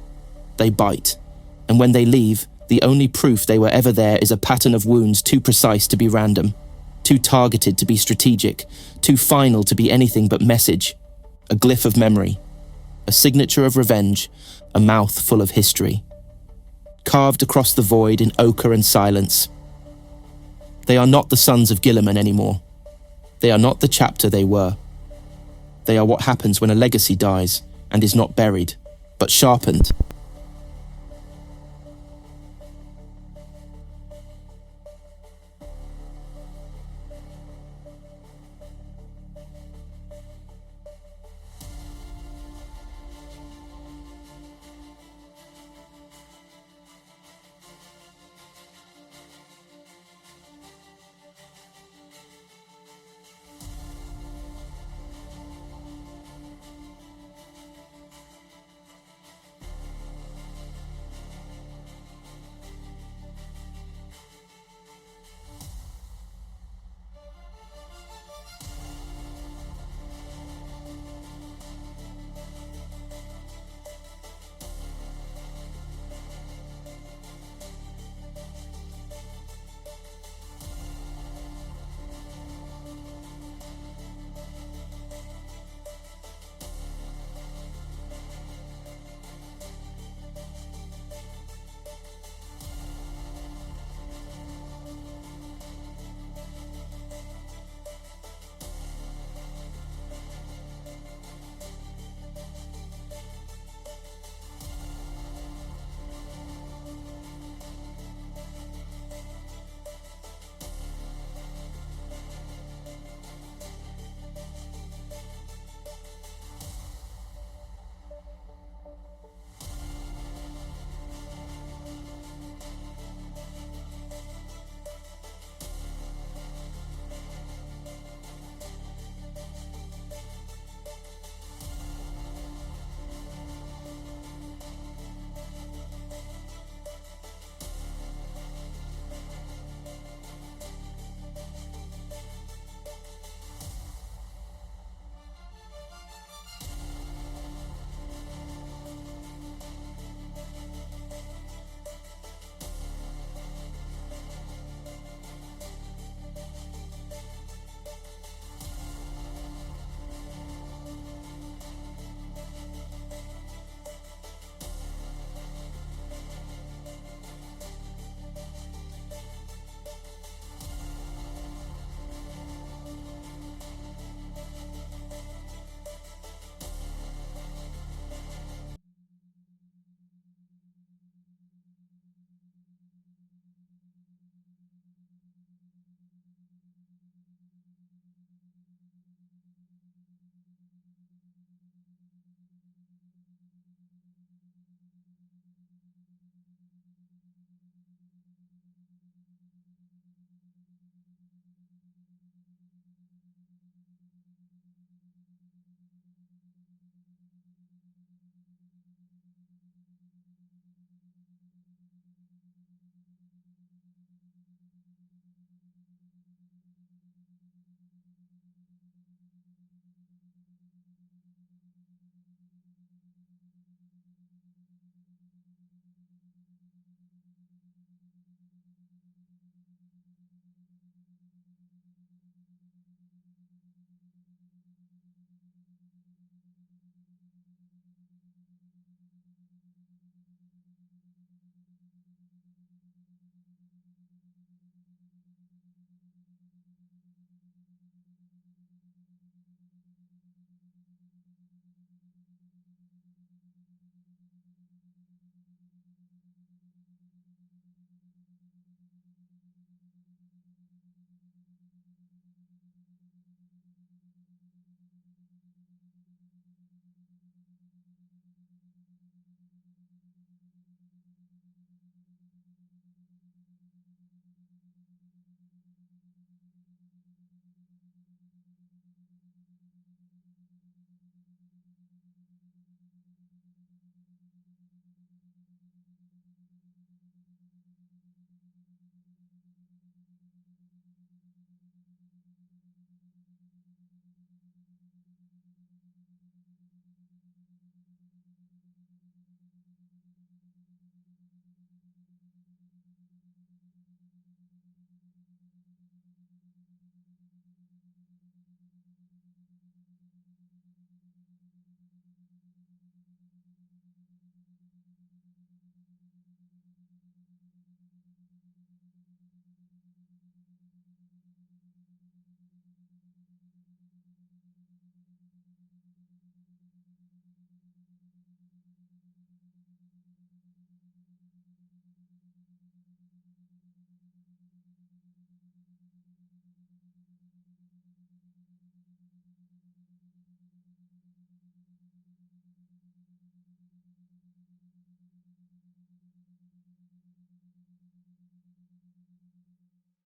they bite, and when they leave, the only proof they were ever there is a pattern of wounds too precise to be random, too targeted to be strategic, too final to be anything but message, a glyph of memory, a signature of revenge, a mouth full of history. Carved across the void in ochre and silence. They are not the sons of Guilliman anymore. They are not the chapter they were. They are what happens when a legacy dies and is not buried, but sharpened.